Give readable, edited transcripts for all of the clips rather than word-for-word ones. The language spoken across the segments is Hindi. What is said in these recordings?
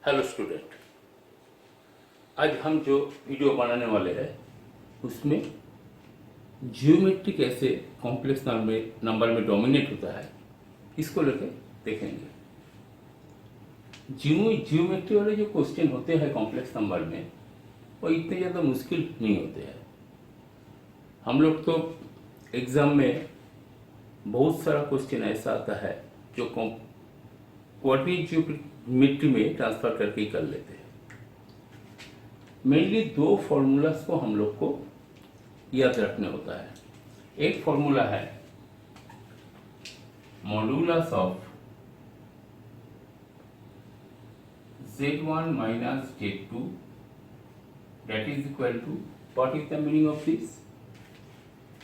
हेलो स्टूडेंट, आज हम जो वीडियो बनाने वाले हैं उसमें जियोमेट्री कैसे कॉम्प्लेक्स नंबर में डोमिनेट होता है इसको लेके देखेंगे। जियोमेट्री वाले जो क्वेश्चन होते हैं कॉम्प्लेक्स नंबर में वो इतने ज़्यादा मुश्किल नहीं होते हैं। हम लोग तो एग्ज़ाम में बहुत सारा क्वेश्चन ऐसा आता है जो कोऑर्डिनेट जियोमेट्री में ट्रांसफर करके ही कर लेते हैं। मेनली दो फॉर्मूलाज को हम लोग को याद रखने होता है। एक फॉर्मूला है modulus of Z1 minus Z2 that is equal to, what is the meaning of this?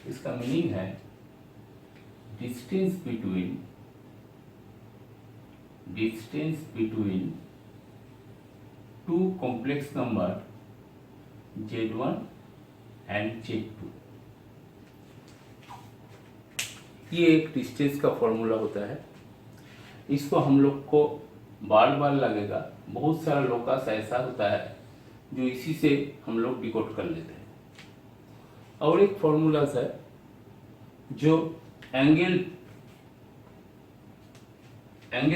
इसका मीनिंग है distance between two complex number Z1 and Z2। ये एक डिस्टेंस का फॉर्मूला होता है। इसको हम लोग को बार बार लगेगा। बहुत सारा लोकस ऐसा होता है जो इसी से हम लोग डिकोड कर लेते हैं। और एक फॉर्मूला है जो एंगल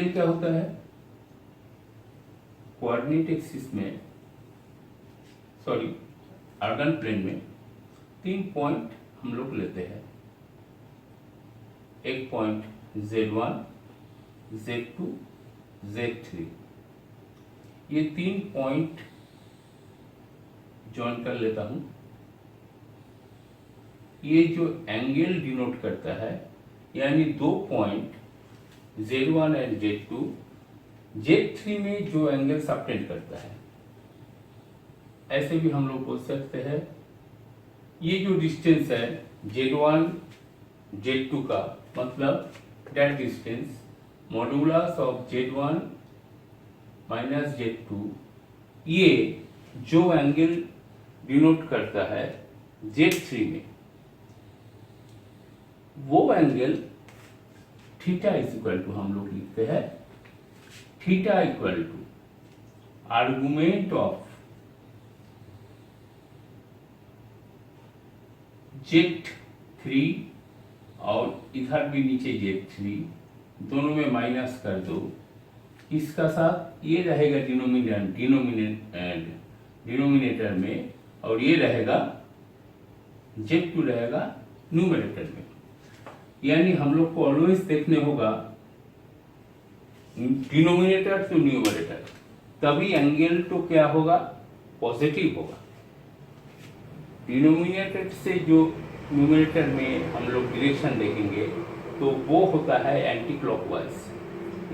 क्या होता है, कोऑर्डिनेट एक्सिस में अर्गन प्लेन में 3 पॉइंट हम लोग लेते हैं। एक पॉइंट Z1, Z2, Z3। ये 3 पॉइंट जॉइन कर लेता हूं। ये जो एंगल डिनोट करता है यानी 2 point Z1 and Z2, Z3 में जो एंगल सबटेंड करता है, ऐसे भी हम लोग बोल सकते हैं। ये जो डिस्टेंस है Z1 Z2 का, मतलब that distance modulus of Z1 minus Z2, ये जो एंगल डिनोट करता है Z3 में, वो angle theta is equal to, हम लोग लिखते हैं theta equal to argument of Z3 और इधर भी नीचे Z3, दोनों में माइनस कर दो। इसका साथ ये रहेगा डिनोमिनेटर में, और ये रहेगा Z2 रहेगा न्यूमरेटर में। यानी हम लोग को ऑलवेज देखने होगा डिनोमिनेटर टू न्यूमरेटर, तभी एंगल तो क्या होगा, पॉजिटिव होगा। डिनोमिनेटर से जो न्यूमरेटर में हम लोग डायरेक्शन देखेंगे तो वो होता है एंटी क्लॉकवाइज।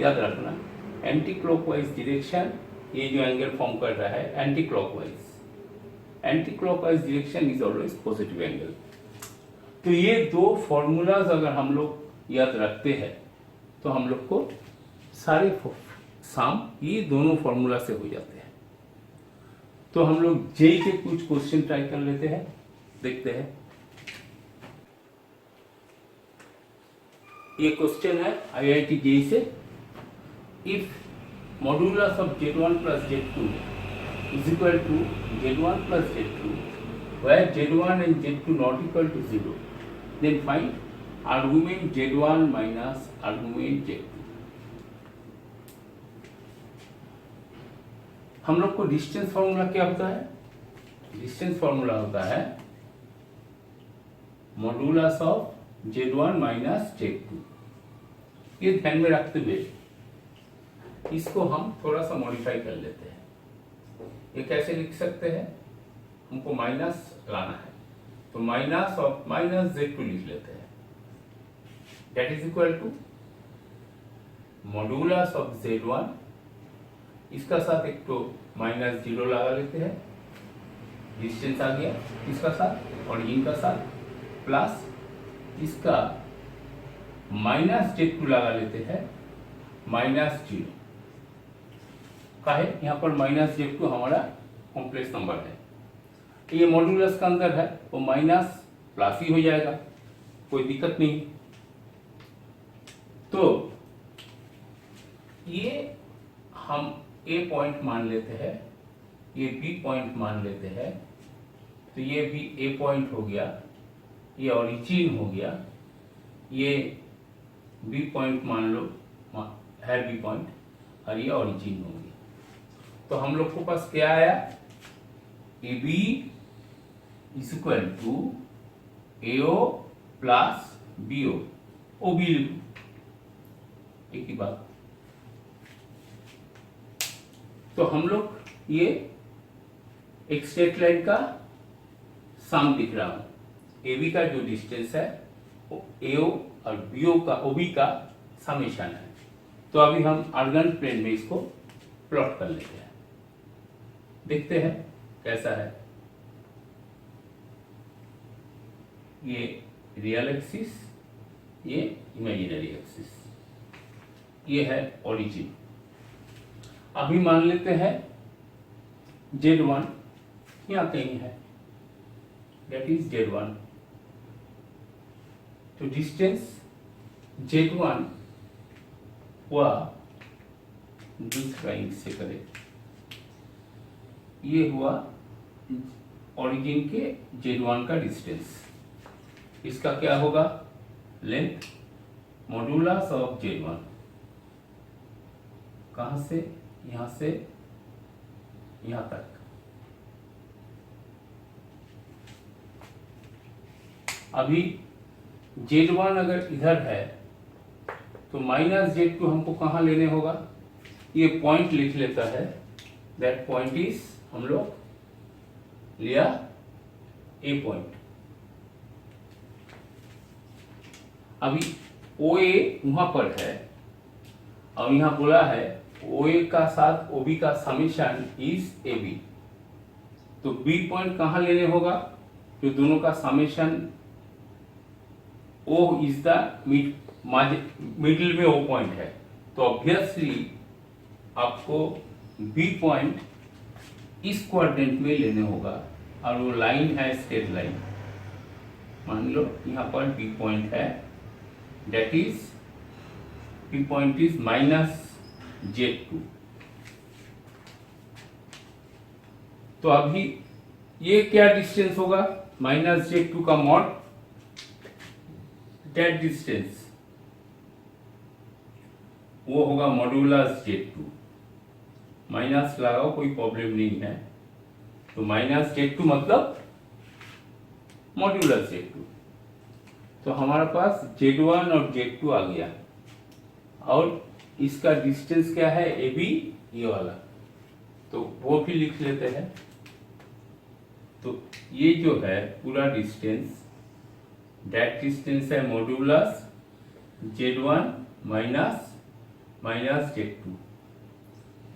याद रखना, एंटी क्लॉकवाइज डायरेक्शन, ये जो एंगल फॉर्म कर रहा है anti clockwise direction is always positive angle. तो ये दो फॉर्मूलाज अगर हम लोग याद रखते हैं तो हम लोग को सारे साम ये दोनों फॉर्मूला से हो जाते हैं। तो हम लोग जेई के कुछ क्वेश्चन ट्राई कर लेते हैं, देखते हैं। ये क्वेश्चन है IIT जेई से। If modulus of Z1 plus Z2 is equal to Z1 plus Z2 where Z1 and Z2 not equal to 0, then find argument Z1 minus argument Z2। हम लोग को डिस्टेंस फॉर्मूला क्या होता है? डिस्टेंस फॉर्मूला होता है modulus of Z1 minus Z2। ये ध्यान में रखते हुए इसको हम थोड़ा सा मॉडिफाई कर लेते हैं। ये कैसे लिख सकते हैं? हमको माइनस लाना है तो माइनस ऑफ माइनस Z2 लिख लेते हैं। That is equal to modulus of Z1, इसका साथ एक तो माइनस 0 लगा लेते हैं, डिस्टेंस आ गया इसका साथ और इनका साथ, प्लस इसका माइनस Z2 लगा लेते हैं -0 का है। यहाँ पर माइनस Z2 हमारा कॉम्प्लेक्स नंबर है। ये मॉड्यूलस का अंदर है वो माइनस प्लस ही हो जाएगा, कोई दिक्कत नहीं। तो ये हम ए पॉइंट मान लेते हैं, ये बी पॉइंट मान लेते हैं, तो ये भी ए पॉइंट हो गया, ये ओरिजिन हो गया, ये बी पॉइंट मान लो है बी पॉइंट, और ये ओरिजिन हो गया। तो हम लोग के पास क्या आया, A B is equal to AO plus BO, O B एक ही बात। तो हम लोग ये एक स्ट्रेट लाइन का सम दिख रहा हूं, AB का जो डिस्टेंस है वो AO और BO का OB का समेशन है। तो अभी हम आर्गन प्लेन में इसको प्लॉट कर लेते हैं, देखते हैं कैसा है। ये रियल एक्सिस, ये इमेजिनरी एक्सिस, ये है ओरिजिन। अभी मान लेते हैं Z1 यहाँ कहीं है, that is Z1। तो डिस्टेंस Z1 हुआ दूसरा इंच से करें, ये हुआ ओरिजिन के Z1 का डिस्टेंस। इसका क्या होगा, लेंथ मॉड्यूलस ऑफ Z1, कहां से यहां से यहां तक। अभी Z1 अगर इधर है तो माइनस Z2 हमको कहां लेने होगा, ये पॉइंट लिख लेता है, दैट पॉइंट इज हम लोग लिया ए पॉइंट। अभी OA वहां पर है और यहां बोला है OA का साथ OB का समेशन इज AB। तो B पॉइंट कहां लेने होगा, जो दोनों का summation O is the middle में O पॉइंट है। तो ऑब्वियसली आपको B पॉइंट इस क्वाड्रेंट में लेने होगा, और वो लाइन है स्ट्रेट लाइन। मान लो यहाँ पर B पॉइंट है, that is B point is minus Z2। तो अभी ये क्या डिस्टेंस होगा, माइनस Z2 का मॉड, दैट डिस्टेंस वो होगा मॉड्यूलस Z2। माइनस लगाओ कोई प्रॉब्लम नहीं है, तो माइनस Z2 मतलब मॉड्यूलस Z2। तो हमारे पास Z1 और Z2 आ गया, और इसका डिस्टेंस क्या है AB, ये वाला, तो वो भी लिख लेते हैं। तो ये जो है पूरा डिस्टेंस, दैट डिस्टेंस है modulus Z1 minus minus Z2,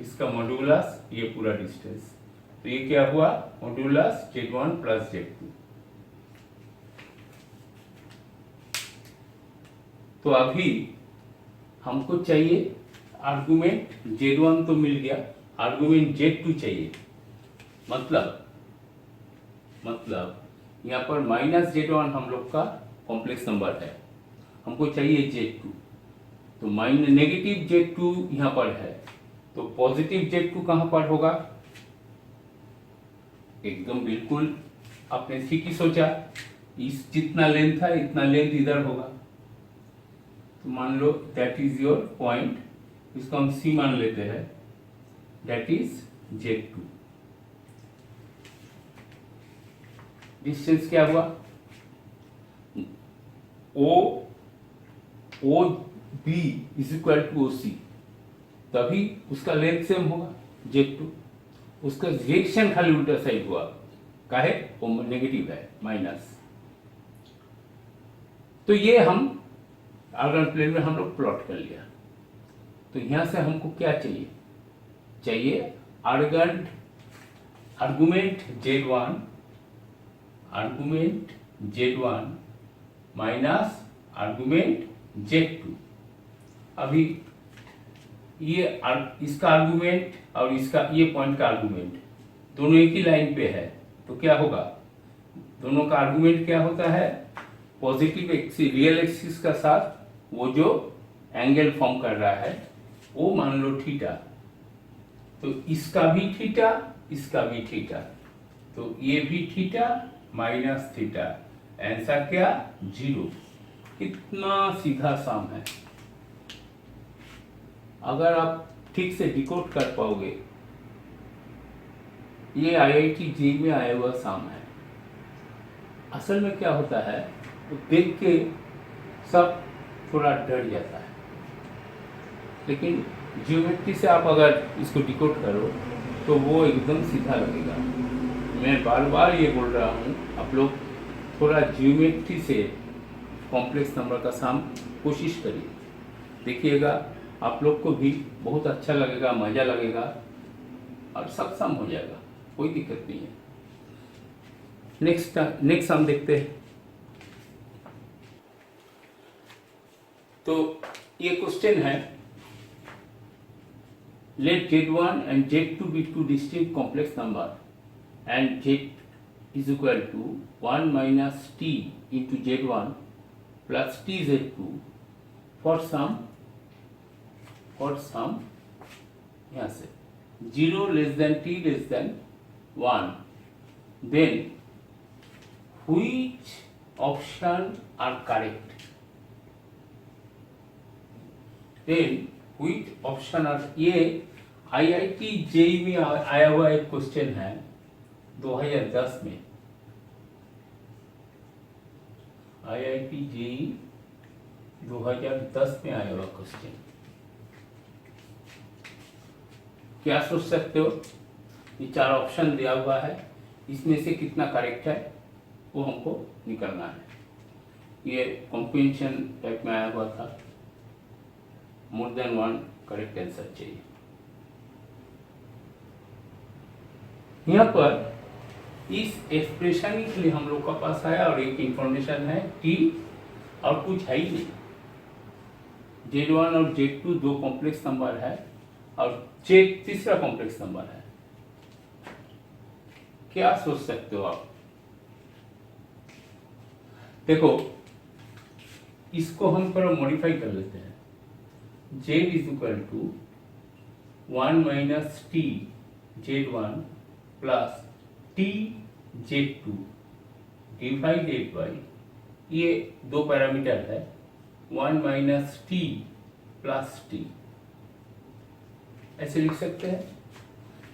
इसका मॉड्यूलस ये पूरा डिस्टेंस। तो ये क्या हुआ, मॉड्यूलस Z1 प्लस Z2। तो अभी हमको चाहिए आर्गुमेंट Z1 तो मिल गया, आर्गुमेंट Z2 चाहिए। मतलब यहाँ पर माइनस Z1 हम लोग का कॉम्प्लेक्स नंबर है, हमको चाहिए Z2। तो नेगेटिव Z2 यहाँ पर है, तो पॉजिटिव Z2 कहाँ पर होगा, एकदम बिल्कुल आपने ठीक ही सोचा, इस जितना लेंथ है इतना लेंथ इधर होगा। तो मान लो दैट इज योर पॉइंट, इसको हम C मान लेते हैं, दैट इज Z2। डिस्टेंस क्या हुआ, OB is equal to OC, तभी उसका लेंथ सेम होगा Z2। उसका रिएक्शन खाली उल्टा साइड हुआ, काहे वो नेगेटिव है, माइनस। तो ये हम आर्गन प्लेन में हम लोग प्लॉट कर लिया। तो यहां से हमको क्या चाहिए argument Z1 minus argument Z2। अभी ये इसका आर्गुमेंट और इसका ये पॉइंट का आर्गुमेंट दोनों एक ही लाइन पे है, तो क्या होगा, दोनों का आर्गुमेंट क्या होता है, पॉजिटिव एक्सिस रियल एक्सिस का साथ वो जो एंगल फॉर्म कर रहा है वो मान लो थीटा, तो इसका भी थीटा, इसका भी थीटा, तो ये भी थीटा माइनस थीटा, आंसर क्या 0। कितना सीधा सम है। अगर आप ठीक से डिकोड कर पाओगे, ये IIT JEE में आया हुआ सम है। असल में क्या होता है, तो देख के सब थोड़ा डर जाता है, लेकिन ज्योमेट्री से आप अगर इसको डिकोड करो तो वो एकदम सीधा लगेगा। मैं बार बार ये बोल रहा हूँ, आप लोग थोड़ा ज्योमेट्री से कॉम्प्लेक्स नंबर का सम कोशिश करिए, देखिएगा आप लोग को भी बहुत अच्छा लगेगा, मज़ा लगेगा और सब सम हो जाएगा, कोई दिक्कत नहीं है। नेक्स्ट सम देखते हैं। तो ये क्वेश्चन है, let Z1 and Z2 be two distinct complex number and Z is equal to 1 minus t into Z1 plus t Z2 for some यहाँ से 0 less than t less than 1, then which option are correct? Then which option are, ये IIT JEE में आया हुआ एक क्वेश्चन है 2010 में। IIT JEE 2010 में आया हुआ क्वेश्चन। क्या सोच सकते हो, ये 4 ऑप्शन दिया हुआ है, इसमें से कितना करेक्ट है वो हमको निकालना है। ये कॉम्प्रिहेंशन टाइप में आया हुआ था, मोर देन 1 करेक्ट आंसर चाहिए। यहाँ पर इस एक्सप्रेशन के लिए हम लोग का पास आया और एक इंफॉर्मेशन है टी, और कुछ है ही नहीं। Z1 और Z2 दो कॉम्प्लेक्स नंबर है और Z तीसरा कॉम्प्लेक्स नंबर है। क्या सोच सकते हो आप? देखो, इसको हम थोड़ा मॉडिफाई कर लेते हैं। Z is equal to 1 minus T Z1 plus T Z2 divided by, ये दो पैरामीटर है, 1 माइनस टी प्लस टी, ऐसे लिख सकते हैं।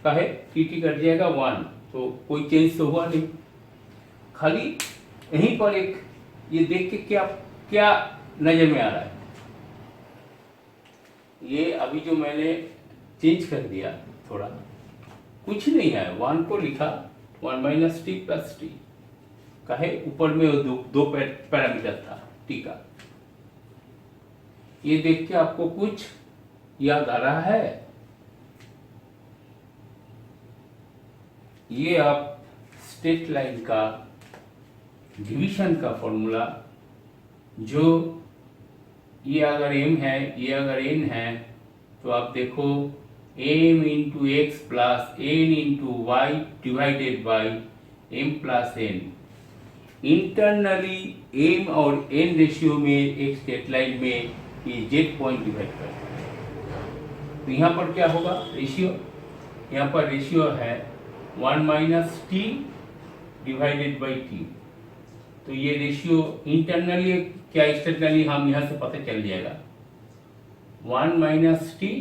काहे टी कट जाएगा 1, तो कोई चेंज तो हुआ नहीं, खाली यहीं पर एक ये देख के क्या क्या नजर में आ रहा है, ये अभी जो मैंने चेंज कर दिया थोड़ा, कुछ नहीं है, 1 को लिखा 1 माइनस टी प्लस टी, काहे ऊपर में दो पैरामीटर था टी का। ये देख के आपको कुछ याद आ रहा है? ये आप स्ट्रेट लाइन का डिवीजन का फॉर्मूला, जो ये अगर m है, ये अगर n है, तो आप देखो m into X plus n into Y divided by m plus n। Internally m और n रेशियो में एक स्ट्रेट लाइन में ये z पॉइंट डिवाइड करता है, तो यहाँ पर क्या होगा रेशियो, यहाँ पर रेशियो है 1 minus T divided by T, तो ये रेशियो इंटरनली क्या एक्सटर्नली हम यहाँ से पता चल जाएगा। 1 माइनस टी,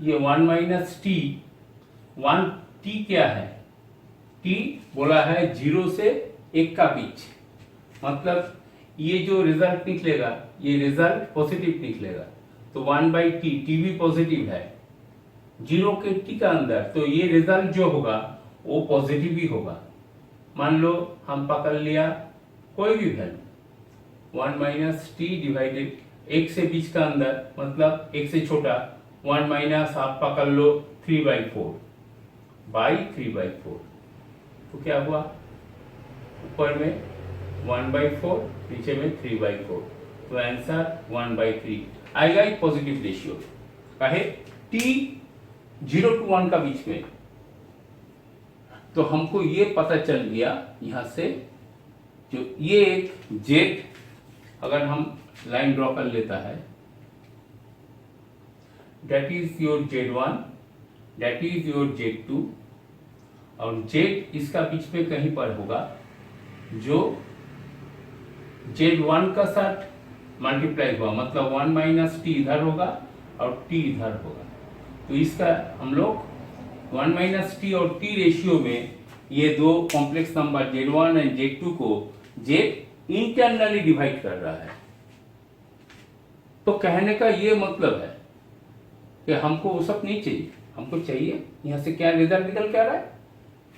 ये 1 माइनस टी, 1 टी क्या है, टी बोला है 0 से 1 का बीच, मतलब ये जो रिजल्ट निकलेगा ये रिजल्ट पॉजिटिव निकलेगा, तो 1 बाई टी, टी भी पॉजिटिव है 0 के टी का अंदर, तो ये रिजल्ट जो होगा वो पॉजिटिव ही होगा। मान लो हम पकड़ लिया कोई भी वैल्यू 1 माइनस टी डिवाइडेड 1 से बीच का अंदर, मतलब 1 से छोटा 1 माइनस आप पकड़ लो 3/4 बाई 3/4, तो क्या हुआ ऊपर में 1/4 नीचे में 3/4, तो आंसर 1/3 आएगा। एक पॉजिटिव रेशियो काहे टी 0 to 1 का बीच में, तो हमको ये पता चल गया यहाँ से, जो ये एक जेड अगर हम लाइन ड्रॉ कर लेता है, that is your Z1 that is your Z2, और Z इसका बीच में कहीं पर होगा, जो Z1 का साथ मल्टीप्लाई हुआ, मतलब 1 माइनस टी इधर होगा और टी इधर होगा। तो इसका हम लोग 1 माइनस टी और टी रेशियो में ये दो complex number Z1 and Z2 को Z इंटरनली डिवाइड कर रहा है। तो कहने का ये मतलब है कि हमको वो सब नहीं चाहिए, हमको चाहिए यहाँ से क्या रिजल्ट निकल के आ रहा है,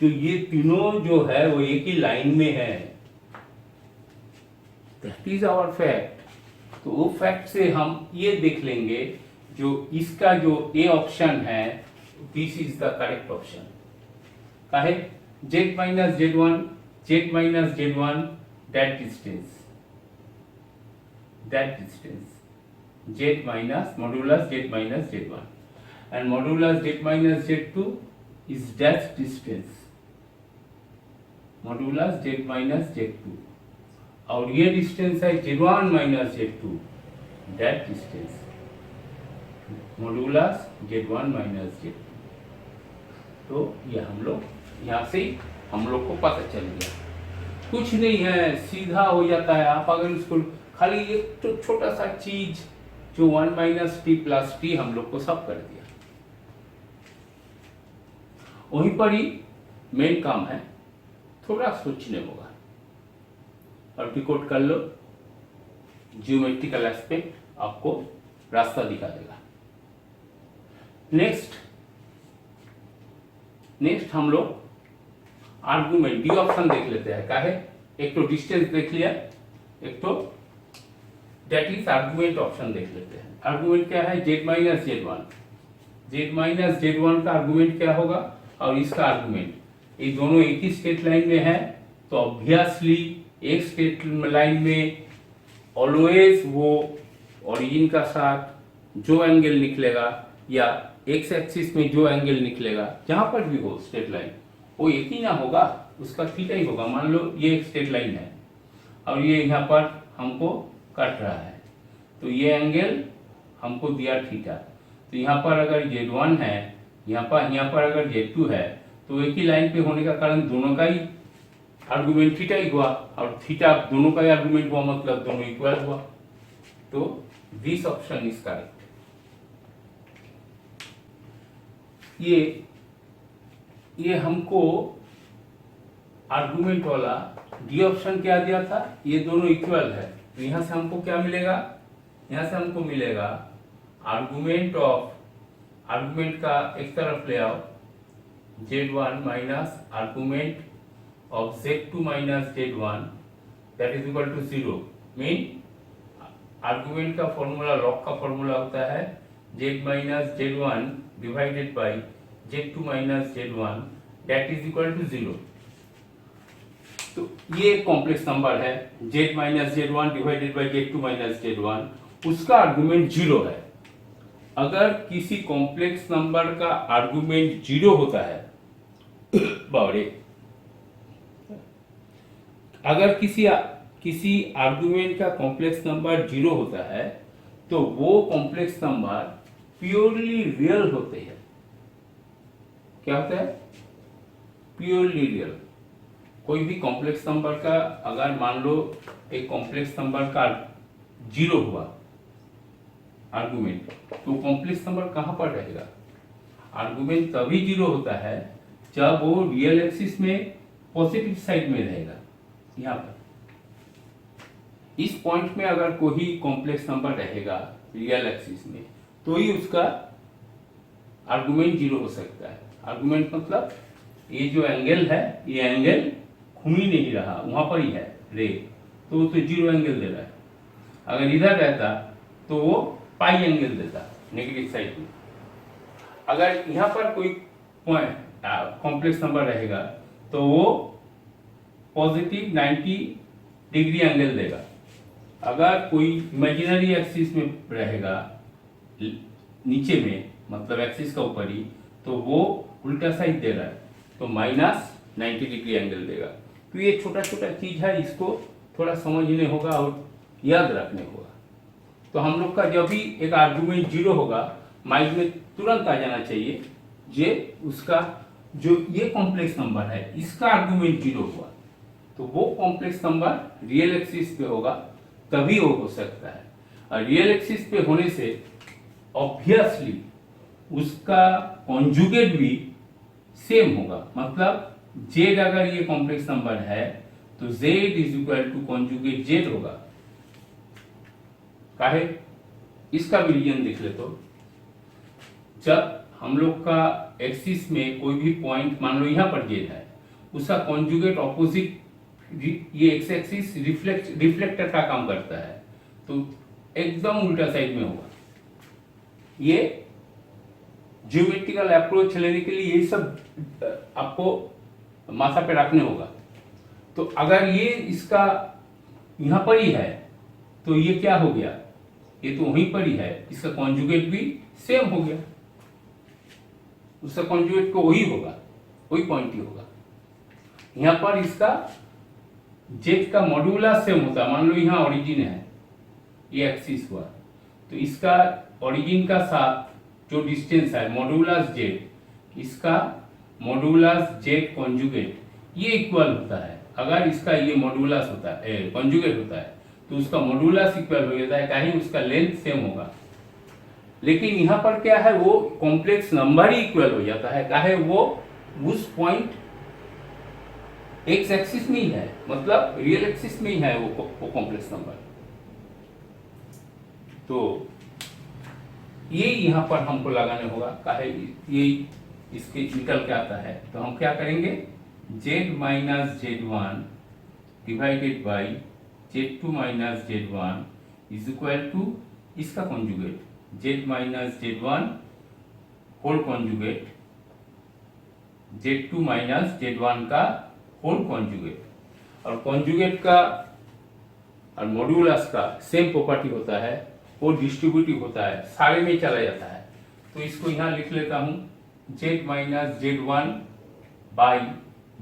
तो ये तीनों जो है वो एक ही लाइन में है। That is our fact. तो वो फैक्ट से हम ये देख लेंगे, जो इसका जो ए ऑप्शन है, this is the correct option. काहे Z minus Z1, Z minus Z1, that distance, Z minus modulus Z minus Z1, and modulus Z minus Z2 is that distance, modulus Z minus Z2, और ये डिस्टेंस है Z1 minus Z2, that distance, modulus Z1 minus Z2। तो ये हम लोग यहाँ से हम लोग को पता चल गया, कुछ नहीं है, सीधा हो जाता है। आप अगर इसको खाली एक तो छोटा सा चीज जो 1 माइनस टी प्लस टी हम लोग को सब कर दिया, वहीं पर ही मेन काम है, थोड़ा सोचने होगा और डिकोड कर लो, जियोमेट्रिकल एस्पेक्ट आपको रास्ता दिखा देगा। नेक्स्ट हम लोग आर्गुमेंट डी ऑप्शन देख लेते हैं। काहे, एक तो डिस्टेंस देख लिया, एक तो दैट इज आर्गुमेंट ऑप्शन देख लेते हैं। आर्गुमेंट क्या है, Z minus Z1, Z minus Z1 का आर्गुमेंट क्या होगा और इसका आर्गुमेंट, ये दोनों एक ही स्ट्रेट लाइन में है, तो ऑब्वियसली एक स्ट्रेट लाइन में ऑलवेज वो ओरिजिन का साथ जो एंगल निकलेगा या एक्स एक्सिस में जो एंगल निकलेगा, जहां पर भी हो स्ट्रेट लाइन, वो एक ही ना होगा, उसका थीटा ही होगा। मान लो ये एक स्ट्रेट लाइन है और ये यहाँ पर हमको कट रहा है, तो ये एंगल हमको दिया थीटा, तो यहाँ पर अगर Z1 है, यहाँ पर अगर Z2 है, तो एक ही लाइन पे होने का कारण दोनों का ही आर्गुमेंट थीटा ही हुआ, और थीटा दोनों का ही आर्गुमेंट हुआ, मतलब दोनों इक्वल हुआ। तो दिस ऑप्शन इज करेक्ट। ये हमको आर्गुमेंट वाला डी ऑप्शन क्या दिया था, ये दोनों इक्वल है, तो यहां से हमको क्या मिलेगा, यहां से हमको मिलेगा आर्गुमेंट का एक तरफ ले आओ Z1 minus argument of Z2 minus Z1, that is equal to 0। Mean argument का फॉर्मूला, लॉग का फॉर्मूला होता है Z minus Z1 divided by Z2 minus Z1, that is equal to 0। तो ये कॉम्प्लेक्स नंबर है Z minus Z1 divided by Z2 minus Z1, उसका आर्गुमेंट 0 है। अगर किसी कॉम्प्लेक्स नंबर का आर्गुमेंट 0 होता है, बावड़े, अगर किसी आर्गुमेंट का कॉम्प्लेक्स नंबर 0 होता है, तो वो कॉम्प्लेक्स नंबर प्योरली रियल होते हैं। क्या होता है, प्योरली रियल। कोई भी कॉम्प्लेक्स नंबर का अगर मान लो एक कॉम्प्लेक्स नंबर का 0 हुआ आर्गुमेंट, तो कॉम्प्लेक्स नंबर कहां पर रहेगा, आर्गुमेंट तभी 0 होता है जब वो रियल एक्सिस में पॉजिटिव साइड में रहेगा। यहाँ पर इस पॉइंट में अगर कोई कॉम्प्लेक्स नंबर रहेगा रियल एक्सिस में, तो ही उसका आर्गुमेंट 0 हो सकता है। आर्गुमेंट मतलब ये जो एंगल है, ये एंगल घूम ही नहीं रहा, वहां पर ही है रे, तो वो तो 0 एंगल दे रहा है। अगर इधर रहता तो वो पाई एंगल देता नेगेटिव साइड में। अगर यहाँ पर कोई कॉम्प्लेक्स नंबर रहेगा तो वो पॉजिटिव 90 डिग्री एंगल देगा। अगर कोई इमेजिनरी एक्सिस में रहेगा नीचे में, मतलब एक्सिस का ऊपर ही, तो वो उल्टा साइड दे रहा है, तो माइनस 90 डिग्री एंगल देगा। तो ये छोटा छोटा चीज है, इसको थोड़ा समझने होगा और याद रखने होगा। तो हम लोग का जब भी एक आर्गुमेंट 0 होगा, माइंड में तुरंत आ जाना चाहिए जे उसका जो ये कॉम्प्लेक्स नंबर है इसका आर्गुमेंट 0 हुआ तो वो कॉम्प्लेक्स नंबर रियल एक्सिस पे होगा, तभी वो हो सकता है। और रियल एक्सिस पे होने से ऑब्वियसली उसका कॉन्जुगेट भी सेम होगा। मतलब z अगर ये कॉम्प्लेक्स नंबर है तो z is equal to conjugate z होगा। काहे? इसका भी रीजन देख ले। तो जब हम लोग का एक्सिस में कोई भी पॉइंट मान लो यहाँ पर z है, उसका कॉन्जुगेट ऑपोजिट ये एक्स एक्सिस रिफ्लेक्टर का काम करता है तो एकदम उल्टा साइड में होगा। ये ज्योमेट्रिकल अप्रोच लेने के लिए ये सब आपको माथा पे रखने होगा। तो अगर ये इसका यहाँ पर ही है तो ये क्या हो गया, ये तो वहीं पर ही है, इसका कॉन्जुगेट भी सेम हो गया, उसका कॉन्जुगेट को वही होगा, वही पॉइंट ही होगा। यहाँ पर इसका जेड का मॉड्यूलस सेम होता है। मान लो यहाँ ओरिजिन है, ये एक्सिस हुआ तो इसका ओरिजिन का साथ जो डिस्टेंस है मॉड्यूलस जेड, इसका मॉड्यूलस जेड कॉन्जुगेट ये इक्वल होता है। अगर इसका ये मॉड्यूलस होता है कॉन्जुगेट होता है तो उसका मॉड्यूलस इक्वल हो जाता है, कहीं उसका लेंथ सेम होगा। लेकिन यहाँ पर क्या है, वो कॉम्प्लेक्स नंबर ही इक्वल हो जाता है, काहे वो उस पॉइंट एक्स एक्सिस में ही है, मतलब रियल एक्सिस में ही है वो कॉम्प्लेक्स नंबर। तो ये यहाँ पर हमको लगाने होगा, काहे ये इसके निकल के आता है। तो हम क्या करेंगे, z minus z1 divided by z2 minus z1 is equal to इसका conjugate z minus z1 whole conjugate z2 minus z1 का होल कॉन्जुगेट। और कॉन्जुगेट का और मॉड्यूलस का सेम प्रॉपर्टी होता है, वो डिस्ट्रीब्यूटिव होता है, सारे में चला जाता है। तो इसको यहाँ लिख लेता हूँ z minus z1 by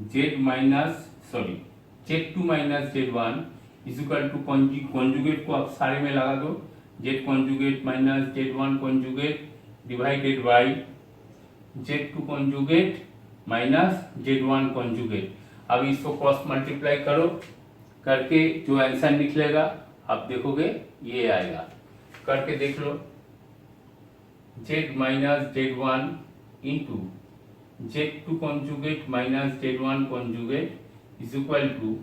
z z2 minus z1 is equal to conjugate को आप सारे में लगा दो, z conjugate minus z1 conjugate divided by z2 conjugate minus z1 conjugate. अब इसको क्रॉस मल्टीप्लाई करो, करके जो आंसर निकलेगा आप देखोगे ये आएगा। करके देख लो, z minus z1 into z2 conjugate minus z1 conjugate is equal to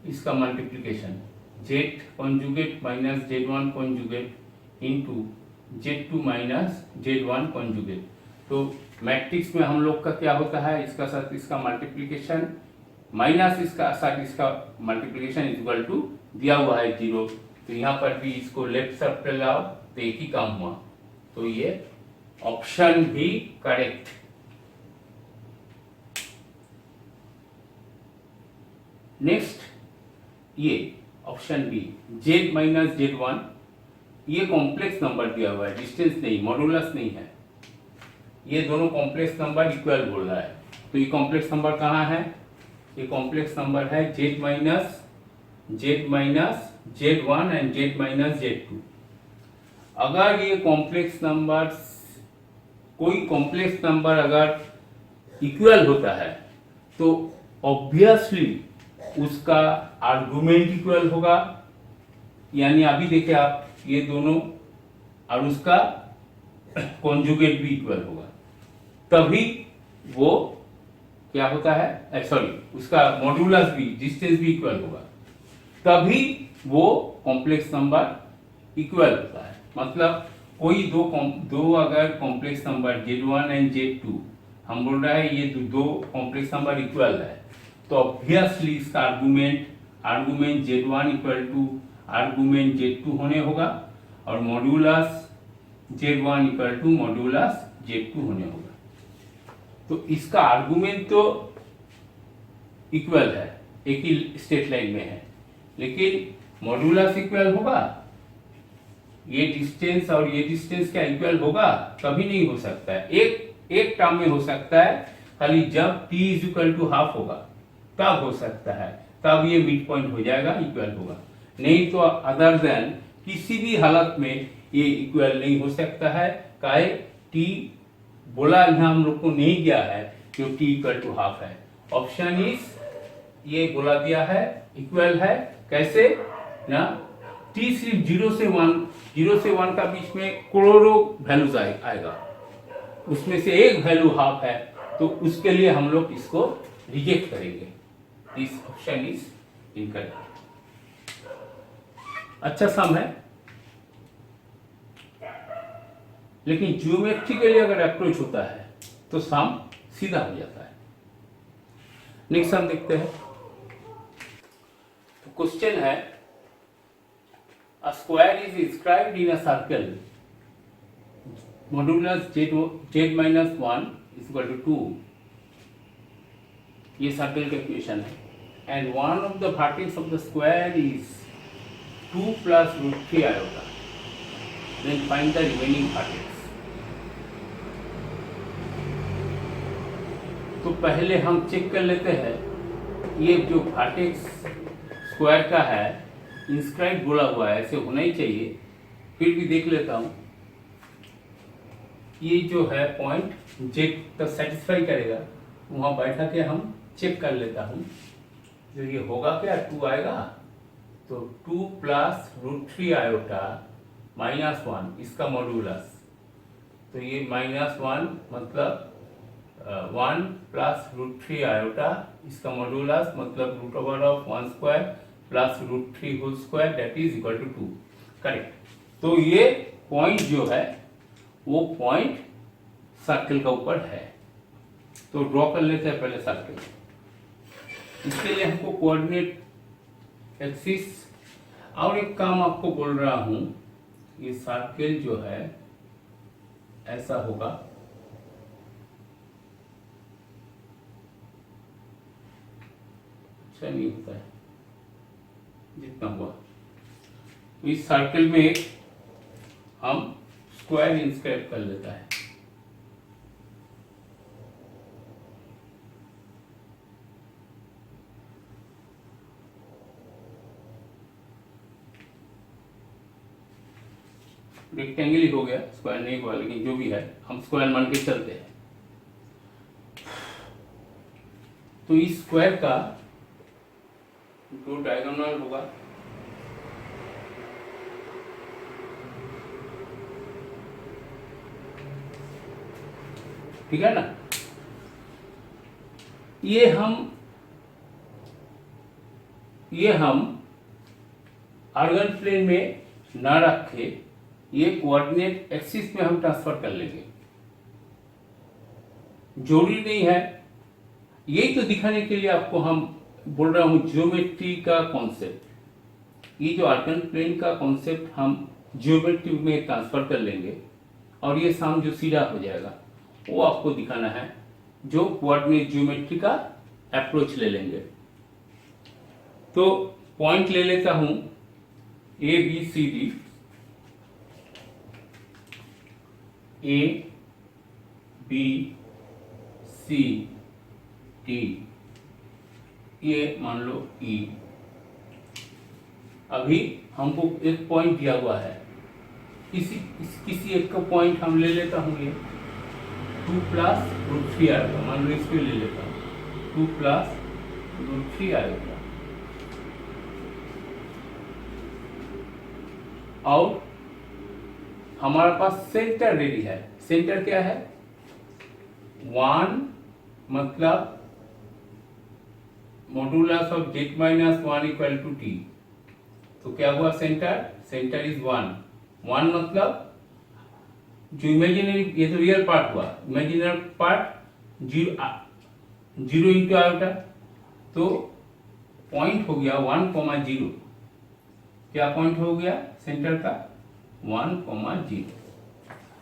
इसका multiplication z conjugate minus z1 conjugate into z2 minus z1 conjugate. तो मैट्रिक्स में हम लोग का क्या होता है, इसका साथ इसका मल्टीप्लिकेशन माइनस इसका साथ इसका मल्टीप्लिकेशन इज इक्वल टू दिया हुआ है 0। तो यहाँ पर भी इसको लेफ्ट साइड पे लाओ तो एक ही काम हुआ। तो ये ऑप्शन भी करेक्ट। नेक्स्ट ये option B z minus z1, ये कॉम्प्लेक्स नंबर दिया हुआ है, डिस्टेंस नहीं, मॉड्यूलस नहीं है। ये दोनों कॉम्प्लेक्स नंबर इक्वल बोल रहा है। तो ये कॉम्प्लेक्स नंबर कहाँ है, ये कॉम्प्लेक्स नंबर है z minus z1 and z minus z2। अगर ये कॉम्प्लेक्स नंबर, कोई कॉम्प्लेक्स नंबर अगर इक्वल होता है तो ऑब्वियसली उसका आर्गुमेंट इक्वल होगा। यानी अभी देखिए आप ये दोनों, और उसका कॉन्जुगेट भी इक्वल होगा, तभी वो क्या होता है, सॉरी उसका मॉड्यूलस भी, डिस्टेंस भी इक्वल होगा, तभी वो कॉम्प्लेक्स नंबर इक्वल होता है। मतलब कोई दो अगर complex number z1 and z2 हम बोल रहे हैं ये दो कॉम्प्लेक्स नंबर इक्वल है, तो ऑब्वियसली इसका argument z1 equal to argument z2 होने होगा और modulus z1 equal to modulus z2 होने होगा। तो इसका आर्गुमेंट तो इक्वल है, एक ही स्ट्रेट लाइन में है, लेकिन मॉड्यूलस इक्वल होगा, ये डिस्टेंस और ये डिस्टेंस क्या इक्वल होगा, कभी नहीं हो सकता है। एक टर्म में हो सकता है, खाली जब t is equal to half होगा तब हो सकता है, तब ये मिड पॉइंट हो जाएगा, इक्वल होगा। नहीं तो अदर देन किसी भी हालत में ये इक्वल नहीं हो सकता है। काहे, t बोला यहाँ हम लोग को नहीं गया है जो t इक्वल टू हाफ है। ऑप्शन इज ये बोला दिया है इक्वल है, कैसे ना, t सिर्फ 0 से 1 का बीच में करोड़ों वैल्यूज आएगा, उसमें से एक वैल्यू हाफ है, तो उसके लिए हम लोग इसको रिजेक्ट करेंगे। This option is incorrect. अच्छा सम है, लेकिन ज्योमेट्रिकली अगर अप्रोच होता है तो सम सीधा हो जाता है। नेक्स्ट सम देखते हैं। तो क्वेश्चन है, a square is inscribed in a circle modulus z minus 1 is equal to 2। ये सर्कल का इक्वेशन है। And one of the vertex of the square is 2 plus root 3 iota. Then find the remaining vertex. तो पहले हम चेक कर लेते हैं, ये जो वर्टेक्स स्क्वायर का है इंस्क्राइब बोला हुआ है, ऐसे होना ही चाहिए, फिर भी देख लेता हूँ। ये जो है पॉइंट जेड तक सेटिस्फाई करेगा, वहाँ बैठा के हम चेक कर लेता हूँ। जो ये होगा क्या, 2 आएगा, तो 2 प्लस रूट 3 आयोटा माइनस 1 इसका मॉड्यूलस, तो ये -1 मतलब 1 प्लस रूट 3 आयोटा इसका मॉड्यूलस मतलब root over of 1 square plus root 3 whole square that is equal to 2। Correct. तो ये पॉइंट जो है वो पॉइंट सर्कल का ऊपर है। तो ड्रॉ कर लेते हैं पहले सर्कल। इसके लिए हमको कोऑर्डिनेट एक्सिस, और एक काम आपको बोल रहा हूं, ये सर्कल जो है ऐसा होगा, अच्छा नहीं होता है जितना हुआ। इस सर्कल में हम स्क्वायर इंस्क्राइब कर लेता है। रेक्टेंगल ही हो गया, स्क्वायर नहीं हुआ, लेकिन जो भी है हम स्क्वायर मान के चलते हैं। तो इस स्क्वायर का जो डायगोनल होगा ठीक है ना, ये हम आर्गन प्लेन में ना रखे, ये कोऑर्डिनेट एक्सिस में हम ट्रांसफर कर लेंगे। जरूरी नहीं है, यही तो दिखाने के लिए आपको हम बोल रहा हूं ज्योमेट्री का कॉन्सेप्ट। ये जो आर्गन प्लेन का कॉन्सेप्ट हम ज्योमेट्री में ट्रांसफर कर लेंगे और ये सम जो सीधा हो जाएगा वो आपको दिखाना है, जो कोऑर्डिनेट ज्योमेट्री का अप्रोच ले लेंगे। तो पॉइंट ले लेता हूं A B C D. A B C D, ये मान लो ई। अभी हमको एक पॉइंट दिया हुआ है, किसी एक का पॉइंट हम ले लेता हूं, ये 2 प्लस रूट 3 आएगा, मान लो इसको ले लेता हूं 2 प्लस रूट 3 आएगा। और हमारे पास सेंटर रेडी है। सेंटर क्या है, 1 मतलब modulus of z minus 1 equal to t। तो क्या हुआ, सेंटर इज 1 मतलब जो इमेजिनरी, ये तो रियल पार्ट हुआ, इमेजिनरी पार्ट 0 इंटू आयोटा, तो पॉइंट हो गया 1,0। क्या पॉइंट हो गया सेंटर का, 1,0।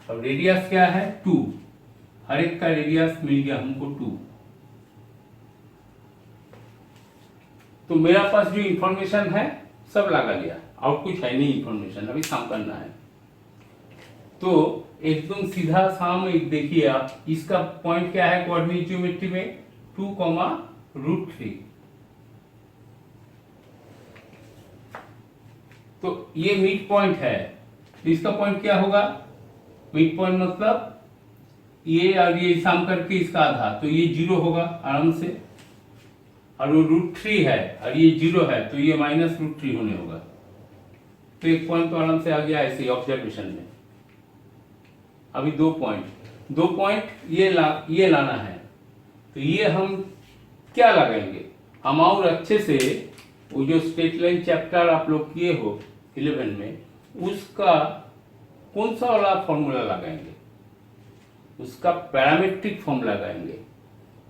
और रेडियस क्या है, 2। हर एक का रेडियस मिल गया हमको 2। तो मेरा पास जो इंफॉर्मेशन है सब लगा लिया, और कुछ है नहीं इंफॉर्मेशन, अभी सम करना है। तो एकदम सीधा सम देखिए आप, इसका पॉइंट क्या है कोऑर्डिनेट ज्योमेट्री में, 2, रूट 3। तो ये मिड पॉइंट है, तो इसका पॉइंट क्या होगा, मिड पॉइंट मतलब ये और ये सम करके इसका आधा, तो ये 0 होगा आराम से, और वो √3 है और ये 0 है तो ये -√3 होने होगा। तो एक पॉइंट तो आराम से आ गया ऐसे ऑब्जर्वेशन में। अभी दो पॉइंट ये लाना है, तो ये हम क्या लगाएंगे, हम और अच्छे से वो जो स्ट्रेट लाइन चैप्टर आप लोग किए हो 11 में, उसका कौन सा वाला फॉर्मूला लगाएंगे, उसका पैरामेट्रिक फॉर्म लगाएंगे।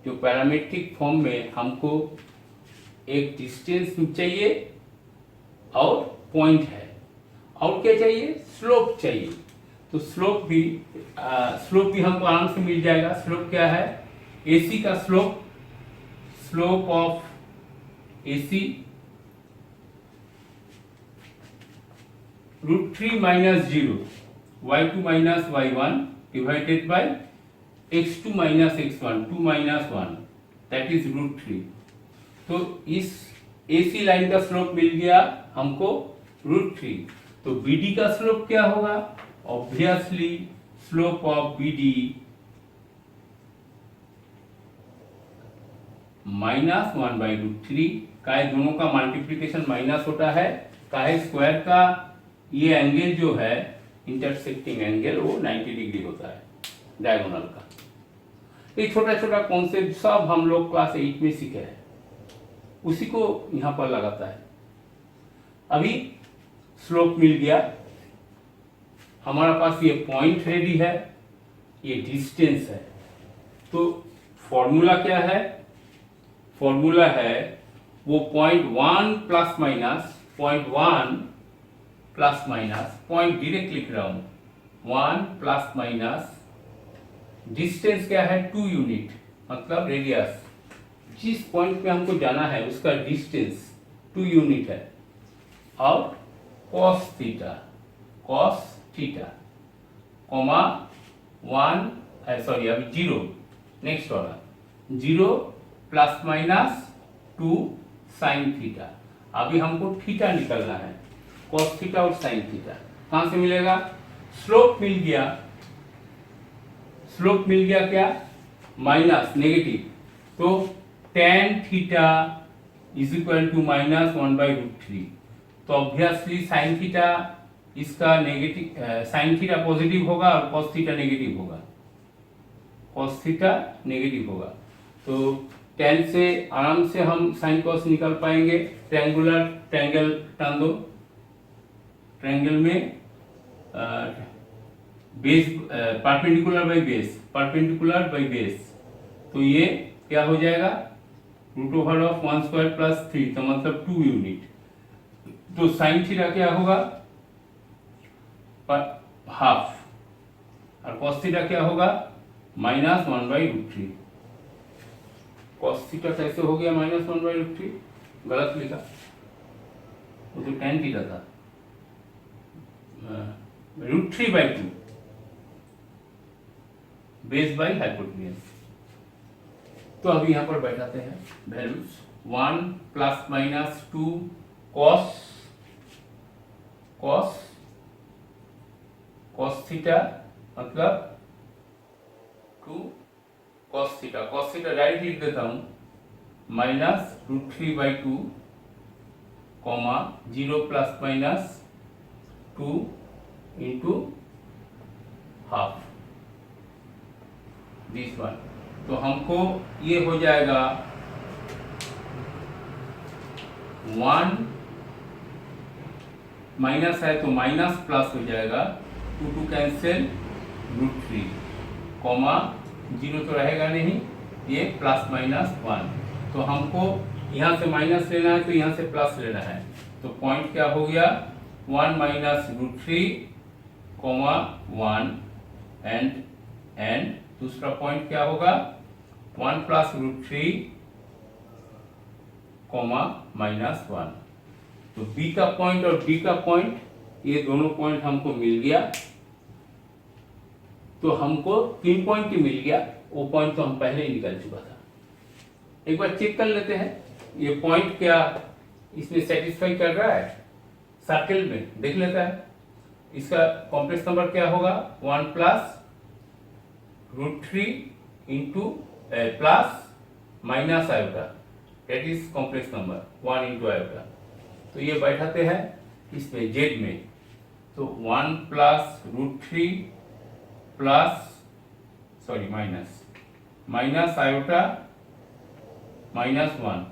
जो पैरामेट्रिक फॉर्म में हमको एक डिस्टेंस चाहिए और पॉइंट है, और क्या चाहिए, स्लोप चाहिए। तो स्लोप भी हमको आराम से मिल जाएगा। स्लोप क्या है, AC का slope of AC √3 - 0 y2 - y1 divided by x2 - x1 2 - 1 that is √3। तो इस AC लाइन का स्लोप मिल गया हमको √3। तो BD का स्लोप क्या होगा, ऑब्वियसली स्लोप ऑफ BD -1/√3 का है, दोनों का मल्टीप्लिकेशन माइनस होता है, का है स्क्वायर का, ये एंगल जो है इंटरसेक्टिंग एंगल वो 90 डिग्री होता है डायगोनल का। ये छोटा छोटा कॉन्सेप्ट सब हम लोग क्लास 8 में सीखे हैं, उसी को यहां पर लगाता है। अभी स्लोप मिल गया, हमारा पास ये पॉइंट रेडी है, ये डिस्टेंस है। तो फॉर्मूला क्या है, फॉर्मूला है वो 0.1 प्लस माइनस पॉइंट डायरेक्ट लिख रहा हूं, 1 प्लस माइनस डिस्टेंस क्या है 2 यूनिट, मतलब रेडियस, जिस पॉइंट पे हमको जाना है उसका डिस्टेंस 2 यूनिट है, और cos थीटा कॉमा 0 नेक्स्ट वाला 0 प्लस माइनस 2 साइन थीटा। अभी हमको थीटा निकलना है, cos थीटा और साइन थीटा कहां से मिलेगा, स्लोप मिल गया क्या, माइनस नेगेटिव, तो tan theta is equal to -1/√3। तो ऑब्वियसली साइन थीटा इसका नेगेटिव, साइन थीटा पॉजिटिव होगा और cos थीटा नेगेटिव होगा। तो tan से आराम से हम साइन cos निकाल पाएंगे। ट्रायंगल टान दो, ट्रायंगल में बेस परपेंडिकुलर बाई बेस, तो ये क्या हो जाएगा, √1² + 3, तो मतलब 2 यूनिट। तो साइन थीटा क्या होगा, हाफ, और cos थीटा क्या होगा, -1/√3। cos थीटा कैसे हो गया -1/√3, गलत लिखा, वो तो tan थीटा था, √3/2 बेस बाई हाइपोटेन्यूज। तो अभी यहां पर बैठाते हैं वैल्यूज, 1 ± 2 cos थीटा मतलब 2 cos थीटा डायरेक्ट लिख देता हूं, -√3/2 0 ± 2 into हाफ दिस वन। तो हमको ये हो जाएगा 1 माइनस है तो माइनस प्लस हो जाएगा, 2 कैंसिल, √3 कॉमा 0 तो रहेगा नहीं, ये ±1। तो हमको यहाँ से माइनस लेना है तो यहाँ से प्लस लेना है, तो पॉइंट क्या हो गया, 1 - √3, 1 एंड दूसरा पॉइंट क्या होगा, 1 + √3, -1। तो बी का पॉइंट और डी का पॉइंट, ये दोनों पॉइंट हमको मिल गया। तो हमको 3 पॉइंट ही मिल गया, वो पॉइंट तो हम पहले ही निकल चुका था। एक बार चेक कर लेते हैं ये पॉइंट क्या इसमें सेटिस्फाई कर रहा है, सर्किल में देख लेता है। इसका कॉम्प्लेक्स नंबर क्या होगा, 1 + √3 into plus minus iota, that is complex number 1 into iota. तो ये बैठाते हैं इसमें जेड में, तो 1 plus √3 plus sorry minus iota -1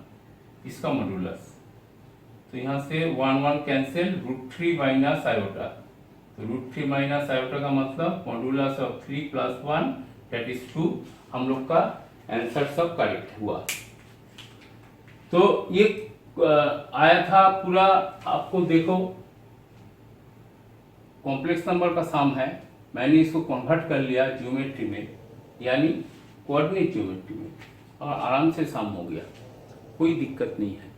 इसका मॉड्यूलस। तो यहाँ से 1 1 कैंसिल, √3 माइनस आयोटा, तो √3 माइनस आयोटा का मतलब modulus of 3 plus 1 that is 2। हम लोग का आंसर सब करेक्ट हुआ। तो ये आया था पूरा, आपको देखो कॉम्प्लेक्स नंबर का सम है, मैंने इसको कन्वर्ट कर लिया ज्योमेट्री में, यानी कोऑर्डिनेट ज्योमेट्री में, और आराम से सम हो गया, कोई दिक्कत नहीं है।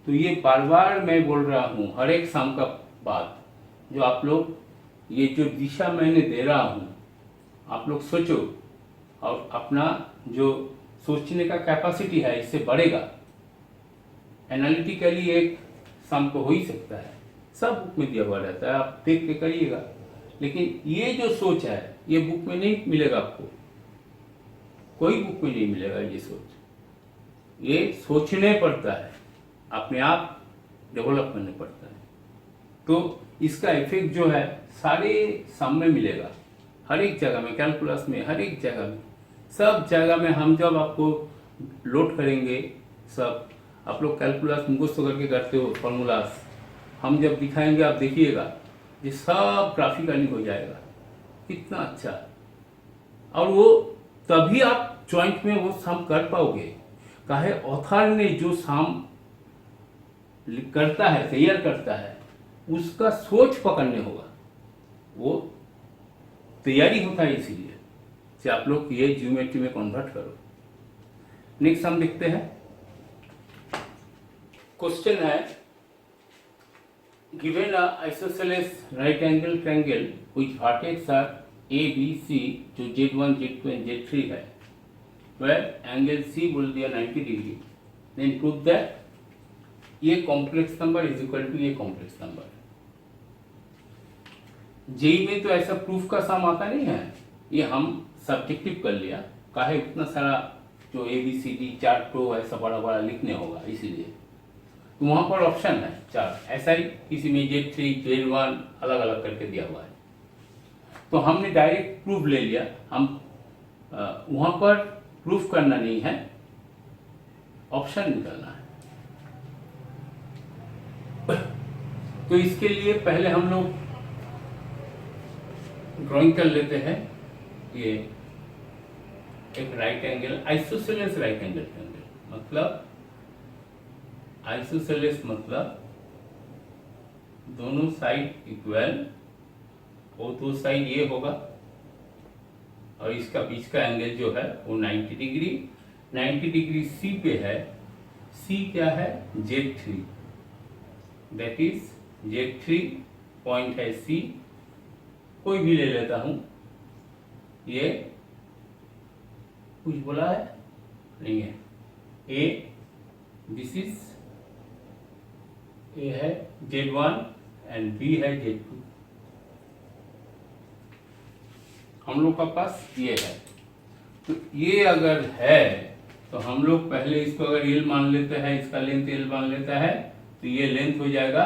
तो ये बार बार मैं बोल रहा हूँ हर एक सम का बात, जो आप लोग ये जो दिशा मैंने दे रहा हूँ आप लोग सोचो, और अपना जो सोचने का कैपेसिटी है इससे बढ़ेगा। एनालिटिकली एक सम तो हो ही सकता है, सब बुक में दिया हुआ रहता है, आप देख के करिएगा। लेकिन ये जो सोच है ये बुक में नहीं मिलेगा आपको, कोई बुक में नहीं मिलेगा ये सोच। ये सोचने पड़ता है, अपने आप डेवलप करने पड़ता है। तो इसका इफेक्ट जो है सारे सम में मिलेगा, हर एक जगह में, कैलकुलस में, हर एक जगह में, सब जगह में। हम जब आपको लोड करेंगे, सब आप लोग कैलकुलस मुखस्त करके करते हो फॉर्मूलास, हम जब दिखाएंगे आप देखिएगा ये सब ग्राफिकली हो जाएगा, कितना अच्छा। और वो तभी आप जॉइंट में वो सम कर पाओगे, काहे ऑथर ने जो सम करता है, तैयार करता है, उसका सोच पकड़ने होगा, वो तैयारी होता है। इसीलिए कि आप लोग ये ज्योमेट्री में कन्वर्ट करो। नेक्स्ट हम देखते हैं, क्वेश्चन है given a isosceles right angle triangle which vertex are A B C, जो Z1 Z2 एंड Z3 है, where एंगल C बोल दिया 90 डिग्री, देन प्रूव दैट ये complex number is equal to ये कॉम्प्लेक्स नंबर। जेई में तो ऐसा प्रूफ का सम आता नहीं है, ये हम सब्जेक्टिव कर लिया, काहे इतना सारा जो ABCD चार्ट तो ऐसा बड़ा बड़ा लिखने होगा, इसीलिए तो वहां पर ऑप्शन है 4, ऐसा ही किसी में Z3 Z1 अलग अलग करके दिया हुआ है। तो हमने डायरेक्ट प्रूफ ले लिया, हम वहां पर प्रूफ करना नहीं है, ऑप्शन निकालना है। तो इसके लिए पहले हम लोग ड्राइंग कर लेते हैं। ये एक right angle, isosceles right angle triangle, मतलब आइसोसेलेस मतलब दोनों साइड इक्वल, और दो साइड ये होगा, और इसका बीच का एंगल जो है वो 90 डिग्री, 90 डिग्री सी पे है। सी क्या है? Z3, that is Z3 point है सी, कोई भी ले लेता हूं। ये कुछ बोला है नहीं है, ए, दिस इज ए है Z1 एंड बी है Z2। हम लोग का पास ये है, तो ये अगर है तो हम लोग पहले इसको अगर एल मान लेते हैं, इसका लेंथ एल मान लेता है, तो ये लेंथ हो जाएगा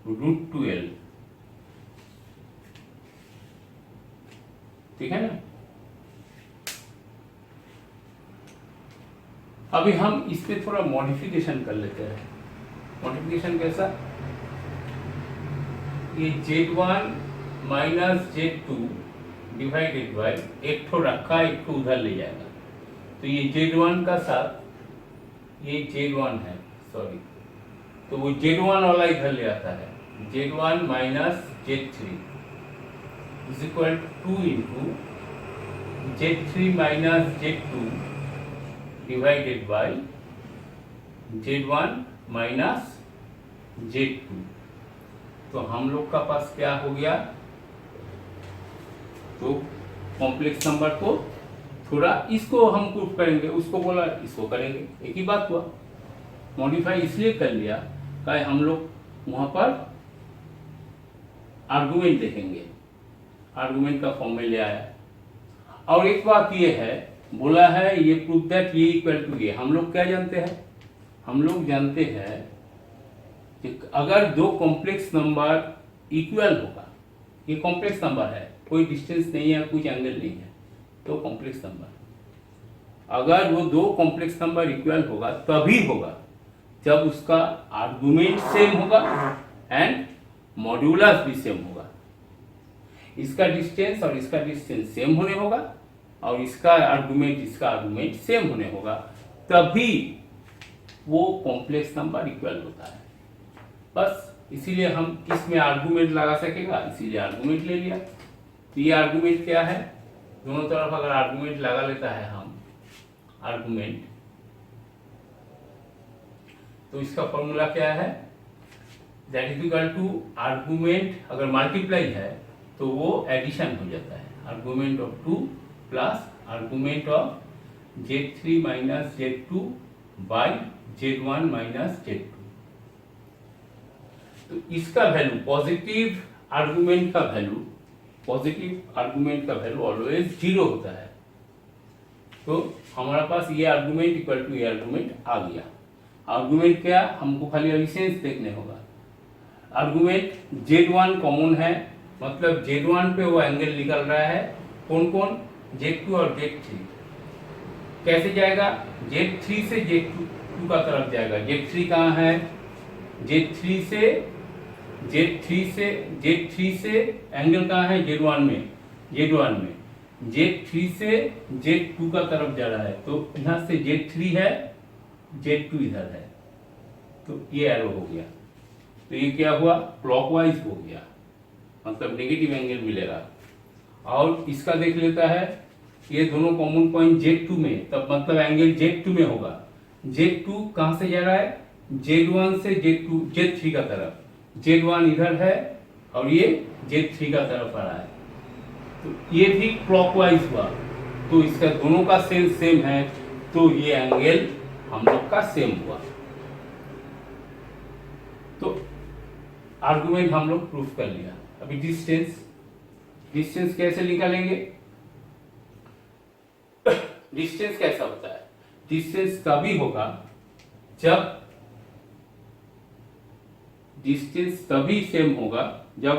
√2l, ठीक है ना। अभी हम इस पे थोड़ा मॉडिफिकेशन कर लेते हैं। मॉडिफिकेशन कैसा? ये Z1 minus Z2 divided bye, एक ठो रखा एक ठो उधर ले जाएगा, तो ये Z1 का साथ ये Z1 है, सॉरी, तो वो Z1 वाला इधर ले आता है। Z1 minus Z3 is equal to 2 into Z3 minus Z2 divided by Z1 minus Z2। तो हम लोग का पास क्या हो गया? तो कॉम्प्लेक्स नंबर को थोड़ा इसको हम प्रूफ करेंगे, उसको बोला इसको करेंगे, एक ही बात हुआ। मॉडिफाई इसलिए कर लिया कि हम लोग वहां पर आर्गुमेंट देखेंगे, आर्गुमेंट का फॉर्म में ले आया। और एक बात ये है, बोला है ये प्रूव दैट ये इक्वल टू ये। हम लोग क्या जानते हैं, हम लोग जानते हैं कि अगर दो कॉम्प्लेक्स नंबर इक्वल होगा, ये कॉम्प्लेक्स नंबर है, कोई डिस्टेंस नहीं है, कुछ एंगल नहीं है, तो कॉम्प्लेक्स नंबर, अगर वो दो कॉम्प्लेक्स नंबर इक्वल होगा तभी होगा जब उसका आर्गुमेंट सेम होगा एंड मॉड्यूलस भी सेम होगा। इसका डिस्टेंस और इसका डिस्टेंस सेम होने होगा और इसका आर्गुमेंट सेम होने होगा, तभी वो कॉम्प्लेक्स नंबर इक्वल होता है। बस इसीलिए हम इसमें आर्गुमेंट लगा सकेगा, इसीलिए आर्गुमेंट ले लिया। तो ये आर्गुमेंट क्या है, दोनों तरफ अगर आर्गुमेंट लगा लेता है हम आर्गुमेंट, तो इसका फॉर्मूला क्या है, that is equal to argument अगर मल्टीप्लाई है तो वो एडिशन हो जाता है, argument of 2 plus argument of Z3 minus Z2 by Z1 minus Z2। तो इसका वैल्यू पॉजिटिव आर्गुमेंट का वैल्यू ऑलवेज 0 होता है। तो हमारे पास ये आर्गुमेंट इक्वल टू ये आर्गुमेंट आ गया। आर्गुमेंट क्या, हमको खाली एडिशंस देखने होगा। आर्गुमेंट Z1 कॉमन है, मतलब Z1 पे वो एंगल निकल रहा है, कौन कौन, Z2 और Z3। कैसे जाएगा, Z3 से Z2 का तरफ जाएगा। Z3 कहाँ है, Z3 से एंगल कहाँ है, Z1 में, Z3 से Z2 का तरफ जा रहा है, तो यहाँ से Z3 है, Z2 इधर है, तो ये एरो हो गया। तो ये क्या हुआ, क्लॉकवाइज हो गया, मतलब नेगेटिव एंगल मिलेगा। और इसका देख लेता है, ये दोनों कॉमन पॉइंट Z2 में, तब मतलब एंगल Z2 में होगा। Z2 कहाँ से जा रहा है, Z1 से Z3 का तरफ, Z1 इधर है और ये Z3 का तरफ आ रहा है, तो ये भी क्लॉकवाइज हुआ। तो इसका दोनों का सेम है, तो ये एंगल हम लोग का सेम हुआ। तो आर्गुमेंट हम लोग प्रूफ कर लिया। अभी डिस्टेंस कैसे निकालेंगे, डिस्टेंस कैसा होता है, डिस्टेंस तभी होगा जब डिस्टेंस तभी सेम होगा जब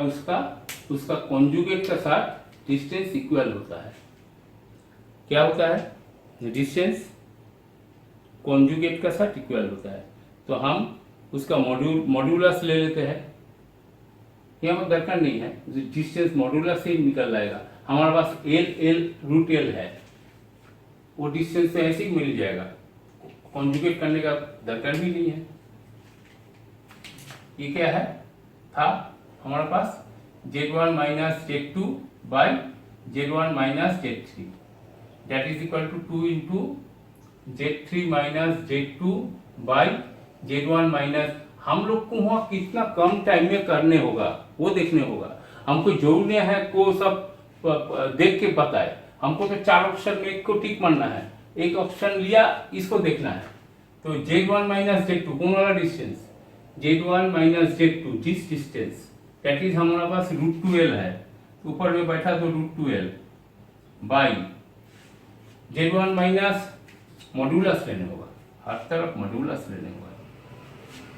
उसका कॉन्जुगेट का साथ डिस्टेंस इक्वल होता है। क्या होता है, डिस्टेंस कॉन्जुगेट का साथ इक्वल होता है, तो हम उसका मॉड्यूलस ले लेते हैं। ये हमें दरकार नहीं है, डिस्टेंस मॉड्यूलस से ही निकल जाएगा। हमारे पास L है, वो डिस्टेंस से ऐसे ही मिल जाएगा, कॉन्जुगेट करने का दरकार भी नहीं है। ये क्या है, था हमारे पास Z1 minus Z2 by Z1 minus Z3, that is equal to 2 into Z3 minus Z2 by Z1 minus. हम लोग को वहाँ कितना कम टाइम में करने होगा वो देखने होगा। हमको जरूरी है को सब देख के बताए, हमको तो 4 ऑप्शन में एक को टिक मारना है, एक ऑप्शन लिया इसको देखना है। तो Z1 माइनस Z2 कौन वाला distance, Z1 minus Z2 this distance, that is हमारे पास √2L है, ऊपर में बैठा तो √2L by Z1 minus modulus लेने होगा, हर तरफ मॉड्यूलस लेने होगा।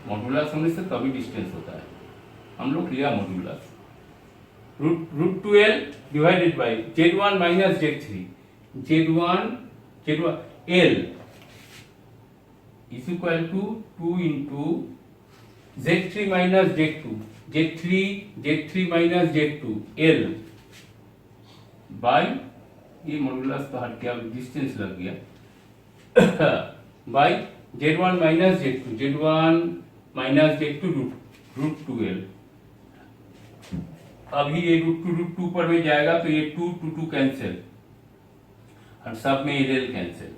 मॉड्यूलस होने से तभी डिस्टेंस होता है, हम लोग लिया modulus, √2L divided by Z1 minus Z3, Z1 L is equal to 2 into Z3 minus Z2, Z3 minus Z2 L by, ये मॉड्यूलस तो हट गया, डिस्टेंस लग गया, by Z1 minus Z2 √2L। अभी ये √2 पर में जाएगा तो ये 2 कैंसिल और सब में L कैंसिल,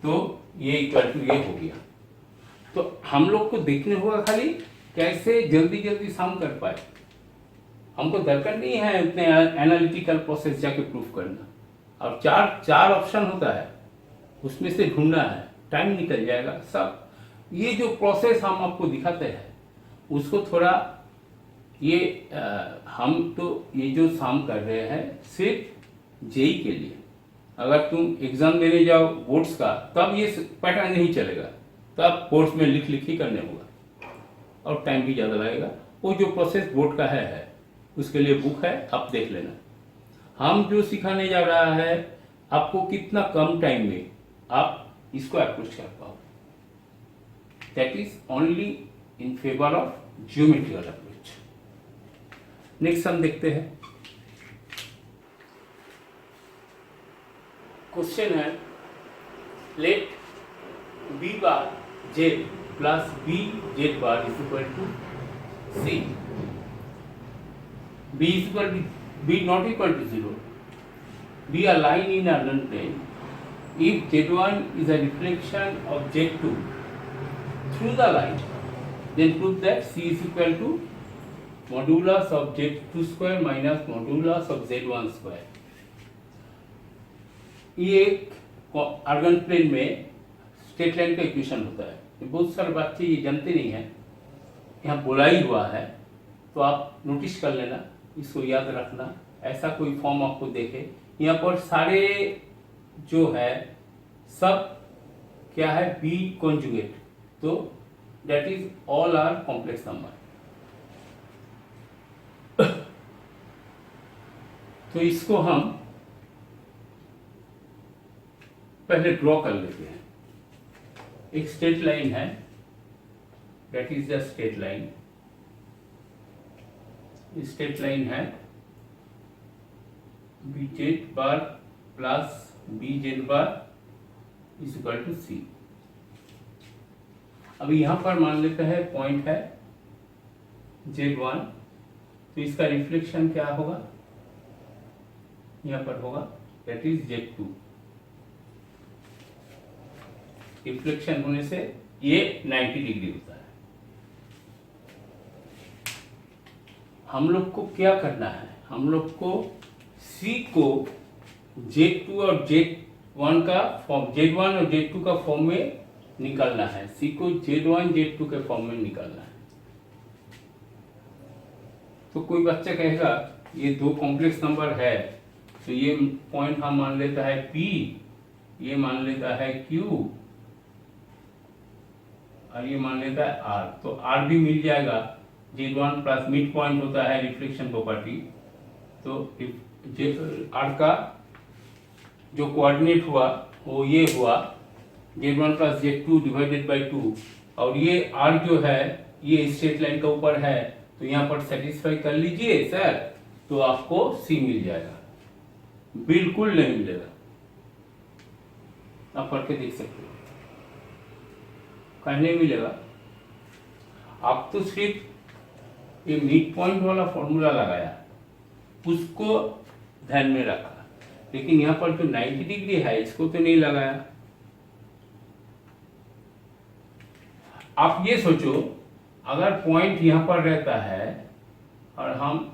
तो ये इक्वल टू ये हो गया। तो हम लोग को देखने होगा खाली कैसे जल्दी सम कर पाए। हमको दरकार नहीं है उतने एनालिटिकल प्रोसेस जाके प्रूफ करना, और चार ऑप्शन होता है उसमें से ढूंढना है, टाइम निकल जाएगा सब। ये जो प्रोसेस हम आपको दिखाते हैं उसको थोड़ा ये हम तो ये जो सम कर रहे हैं सिर्फ जेई के लिए, अगर तुम एग्जाम देने जाओ बोर्ड्स का तब ये पैटर्न नहीं चलेगा, तब कोर्स में लिख लिख ही करने होगा और टाइम भी ज़्यादा लगेगा। वो जो प्रोसेस बोर्ड का है उसके लिए बुक है, आप देख लेना। हम जो सिखाने जा रहा है आपको कितना कम टाइम में आप इसको अप्रोच कर पाओ, that is only in favour of geometrical approach. Next हम देखते हैं, क्वेश्चन है let B bar Z plus B Z bar is equal to C, b is equal to b not equal to 0, be a line in a run plane if z1 is a reflection of z2 through the line, then prove that c is equal to modulus of z2 square minus modulus of z1 square। ये एक अर्गन प्लेन में स्ट्रेट लाइन का इक्वेशन होता है। बहुत सारे बच्चे ये जानते नहीं हैं, यहाँ बोला ही हुआ है तो आप नोटिस कर लेना, इसको याद रखना। ऐसा कोई फॉर्म आपको देखे, यहाँ पर सारे जो है सब क्या है बी कॉन्जुगेट, तो that is all are complex number. तो इसको हम पहले ड्रॉ कर लेते हैं। एक स्ट्रेट लाइन है, that is the straight line, straight line है B Z bar plus B Z bar is equal to C. अभी यहां पर मान लेते हैं पॉइंट है z1, तो इसका रिफ्लेक्शन क्या होगा, यहां पर होगा दैट इज z2। रिफ्लेक्शन होने से ये 90 डिग्री होता है। हम लोग को क्या करना है, हम लोग को C को Z2 और Z1 का फॉर्म, Z1 और Z2 का फॉर्म में निकालना है। C को Z1 Z2 के फॉर्म में निकालना है। तो कोई बच्चा कहेगा ये दो कॉम्प्लेक्स नंबर है, तो ये पॉइंट हम मान लेता है P, ये मान लेता है Q और ये मान लेता है R, तो R भी मिल जाएगा। Z1 प्लस मिड पॉइंट होता है रिफ्लेक्शन प्रॉपर्टी, तो R का जो कोऑर्डिनेट हुआ वो ये हुआ Z1 plus Z2 divided by 2, और ये R जो है ये स्ट्रेट लाइन का ऊपर है, तो यहाँ पर सेटिस्फाई कर लीजिए सर, तो आपको C मिल जाएगा। बिल्कुल नहीं मिलेगा, आप पढ़ के देख सकते हो, नहीं मिलेगा। आप तो सिर्फ ये मिड पॉइंट वाला फॉर्मूला लगाया, उसको ध्यान में रखा, लेकिन यहाँ पर जो 90 डिग्री है इसको तो नहीं लगाया। आप ये सोचो अगर पॉइंट यहाँ पर रहता है और हम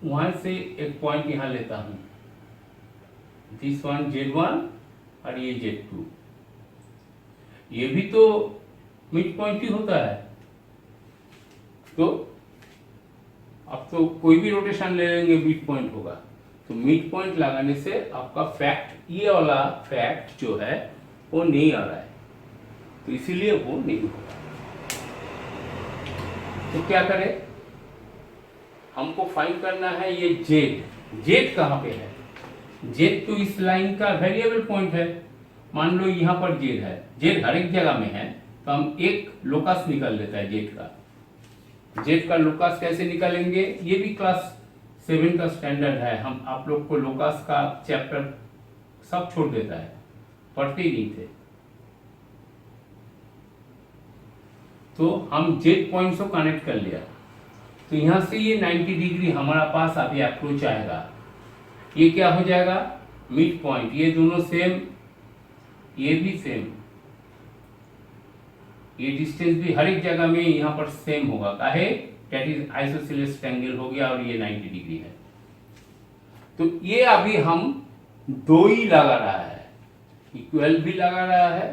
वहां से एक पॉइंट यहाँ लेता हूं, दिस वन Z1 और ये Z2, ये भी तो मिड पॉइंट ही होता है। तो अब तो कोई भी रोटेशन ले लेंगे मिड पॉइंट होगा, तो मिड पॉइंट लगाने से आपका फैक्ट, ये वाला फैक्ट जो है वो नहीं आ रहा है, तो इसीलिए वो नहीं होगा। तो क्या करें, हमको फाइंड करना है ये जेड कहाँ पे है। जेड तो इस लाइन का वेरिएबल पॉइंट है, मान लो यहाँ पर जेड है, जेड हर एक जगह में है, तो हम एक लोकस निकाल लेता है जेड का। जेड का लोकस कैसे निकालेंगे, ये भी क्लास 7 का स्टैंडर्ड है, हम आप लोग को लोकस का चैप्टर सब छोड़ देता है, पढ़ते ही नहीं थे। तो हम जेड पॉइंट को कनेक्ट कर लिया, तो यहां से ये 90 डिग्री हमारा पास अभी अप्रोच आएगा, ये क्या हो जाएगा मिड पॉइंट, ये दोनों सेम, ये भी सेम, ये डिस्टेंस भी हर एक जगह में यहाँ पर सेम होगा, काहे दैट इज आइसोसेलेस ट्रायंगल हो गया और ये 90 डिग्री है। तो ये अभी हम दो ही लगा रहा है, इक्वल भी लगा रहा है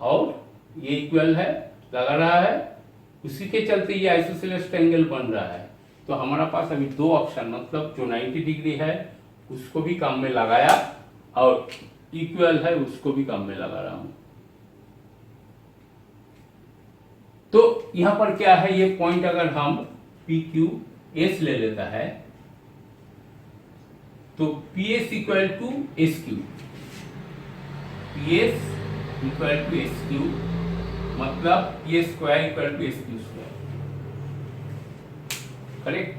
और ये इक्वल है लगा रहा है, उसी के चलते ये आइसोसेलेस ट्रायंगल बन रहा है। तो हमारा पास अभी दो ऑप्शन, मतलब जो 90 डिग्री है उसको भी काम में लगाया और इक्वल है उसको भी काम में लगा रहा हूं। तो यहां पर क्या है, ये पॉइंट अगर हम पी क्यू एस ले लेता है तो P S equal to S Q, P S equal to S Q मतलब P S square equal to S Q square, correct.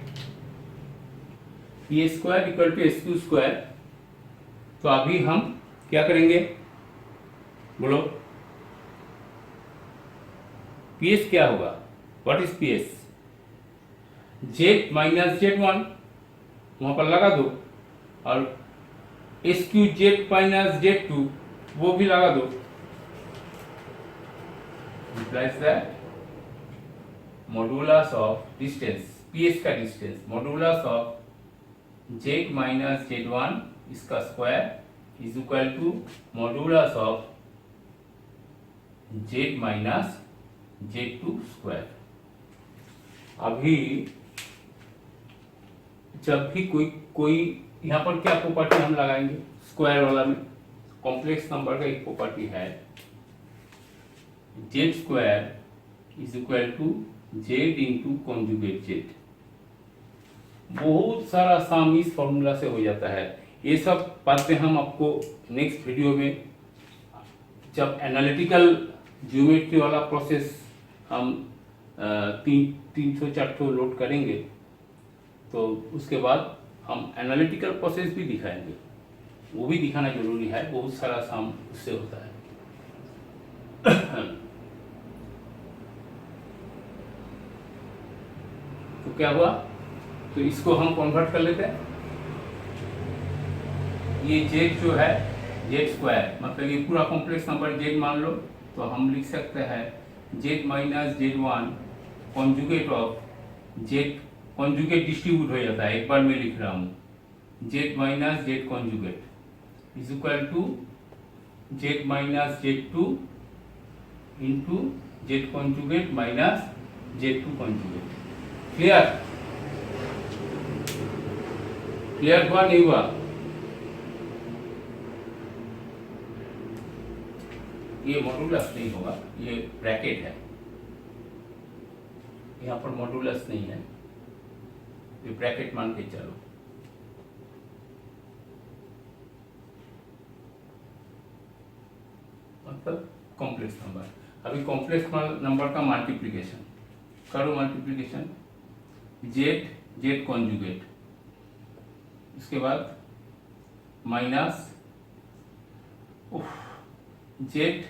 P S square equal to S Q square. तो अभी हम क्या करेंगे, बोलो पी एस क्या होगा, what is P S, Z minus Z one वहां पर लगा दो और S Q Z minus Z two वो भी लगा दो, implies that modulus of distance, PS का distance modulus of z minus z1 इसका square is equal to modulus of z minus z2 square. अभी जब भी कोई यहाँ पर क्या प्रॉपर्टी हम लगाएंगे, स्क्वायर वाला में कॉम्प्लेक्स नंबर का एक प्रॉपर्टी है z square is equal to z into conjugate z. बहुत सारा काम इस फॉर्मूला से हो जाता है। ये सब बातें हम आपको नेक्स्ट वीडियो में जब एनालिटिकल ज्योमेट्री वाला प्रोसेस हम 300-400 लोड करेंगे तो उसके बाद हम एनालिटिकल प्रोसेस भी दिखाएंगे, वो भी दिखाना जरूरी है, बहुत सारा काम उससे होता है। तो क्या हुआ, तो इसको हम कन्वर्ट कर लेते हैं। ये z जो है z स्क्वायर मतलब ये पूरा कॉम्प्लेक्स नंबर z मान लो, तो हम लिख सकते हैं z minus z1 conjugate of z, conjugate distribute हो जाता है, एक बार मैं लिख रहा हूँ z minus z conjugate is equal to z minus z2 into z conjugate minus z2 conjugate. Clear, clear हुआ नहीं हुआ? ये मॉडुलस नहीं होगा, ये ब्रैकेट है, यहाँ पर मॉडुलस नहीं है, ये ब्रैकेट मान के चलो। मतलब कॉम्प्लेक्स नंबर। अभी कॉम्प्लेक्स नंबर का मल्टीप्लिकेशन करो, मल्टीप्लिकेशन जेड जेड कॉन्जुगेट, इसके बाद माइनस जेड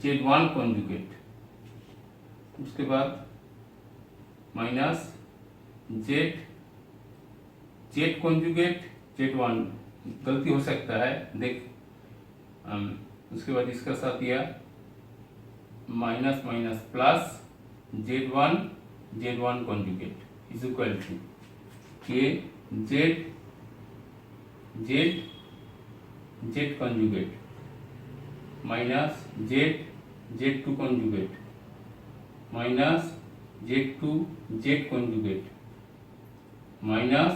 z1 कॉन्जुगेट, उसके बाद minus Z Z conjugate z1, गलती हो सकता है देख, उसके बाद इसका साथ दिया minus minus plus z1 conjugate is equal to ये Z Z Z conjugate minus Z Z two conjugate minus Z two Z conjugate minus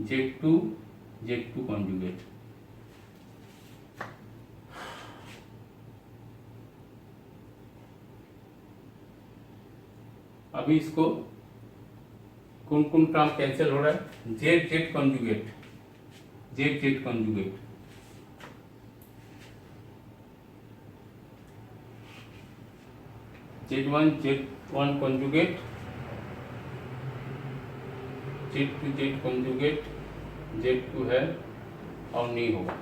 Z two Z two conjugate. अभी इसको कौन कौन टर्म कैंसिल हो रहा है, Z Z conjugate Z Z conjugate z1 conjugate z2 conjugate z2 है और नहीं होगा,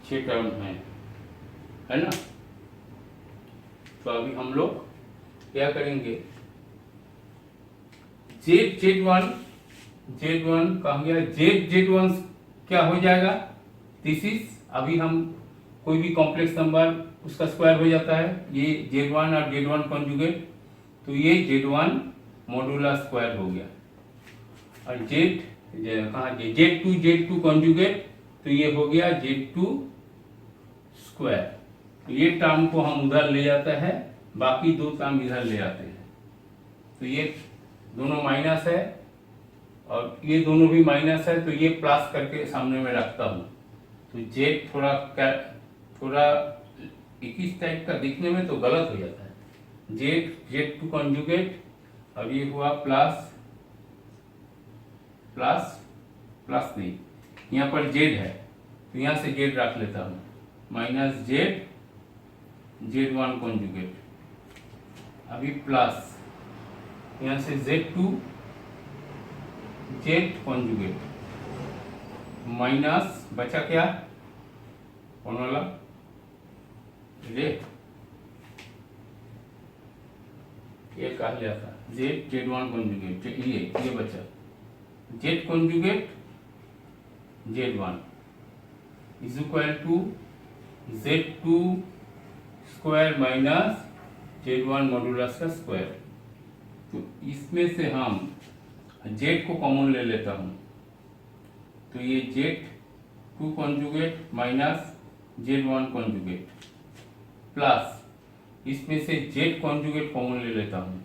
6 टर्म है ना। तो अभी हम लोग क्या करेंगे, z1 कहा गया, z1 क्या हो जाएगा, दिस इज, अभी हम कोई भी कॉम्प्लेक्स नंबर उसका स्क्वायर हो जाता है, ये z1 और z1 कॉन्जुगेट, तो ये z1 मॉडुलस स्क्वायर हो गया, और z2 कॉन्जुगेट, तो ये हो गया z2 स्क्वायर। तो ये टर्म को हम उधर ले जाते हैं, बाकी दो टर्म इधर ले आते हैं, तो ये दोनों माइनस है, और ये दोनों भी माइनस है, तो ये प्लस करके सामने में रखता हूँ। तो जेड थोड़ा इस टाइप का दिखने में तो गलत हो जाता है। जेड टू कॉन्जुगेट, और ये हुआ प्लस प्लस प्लस नहीं, यहाँ पर जेड है तो यहाँ से जेड रख लेता हूँ, माइनस जेड वन कॉन्जुगेट, अभी प्लस यहाँ से z two z conjugate, minus बचा क्या कौन वाला ये कहा लिया था जेड वन कॉन्जुगेट, ये बचा z conjugate z one is equal to z two square minus Z one modulus का स्क्वायर। तो इसमें से हम जेड को कॉमन ले लेता हूं, तो ये Z two conjugate minus Z one conjugate plus इसमें से जेड कॉन्जुगेट कॉमन ले लेता हूं,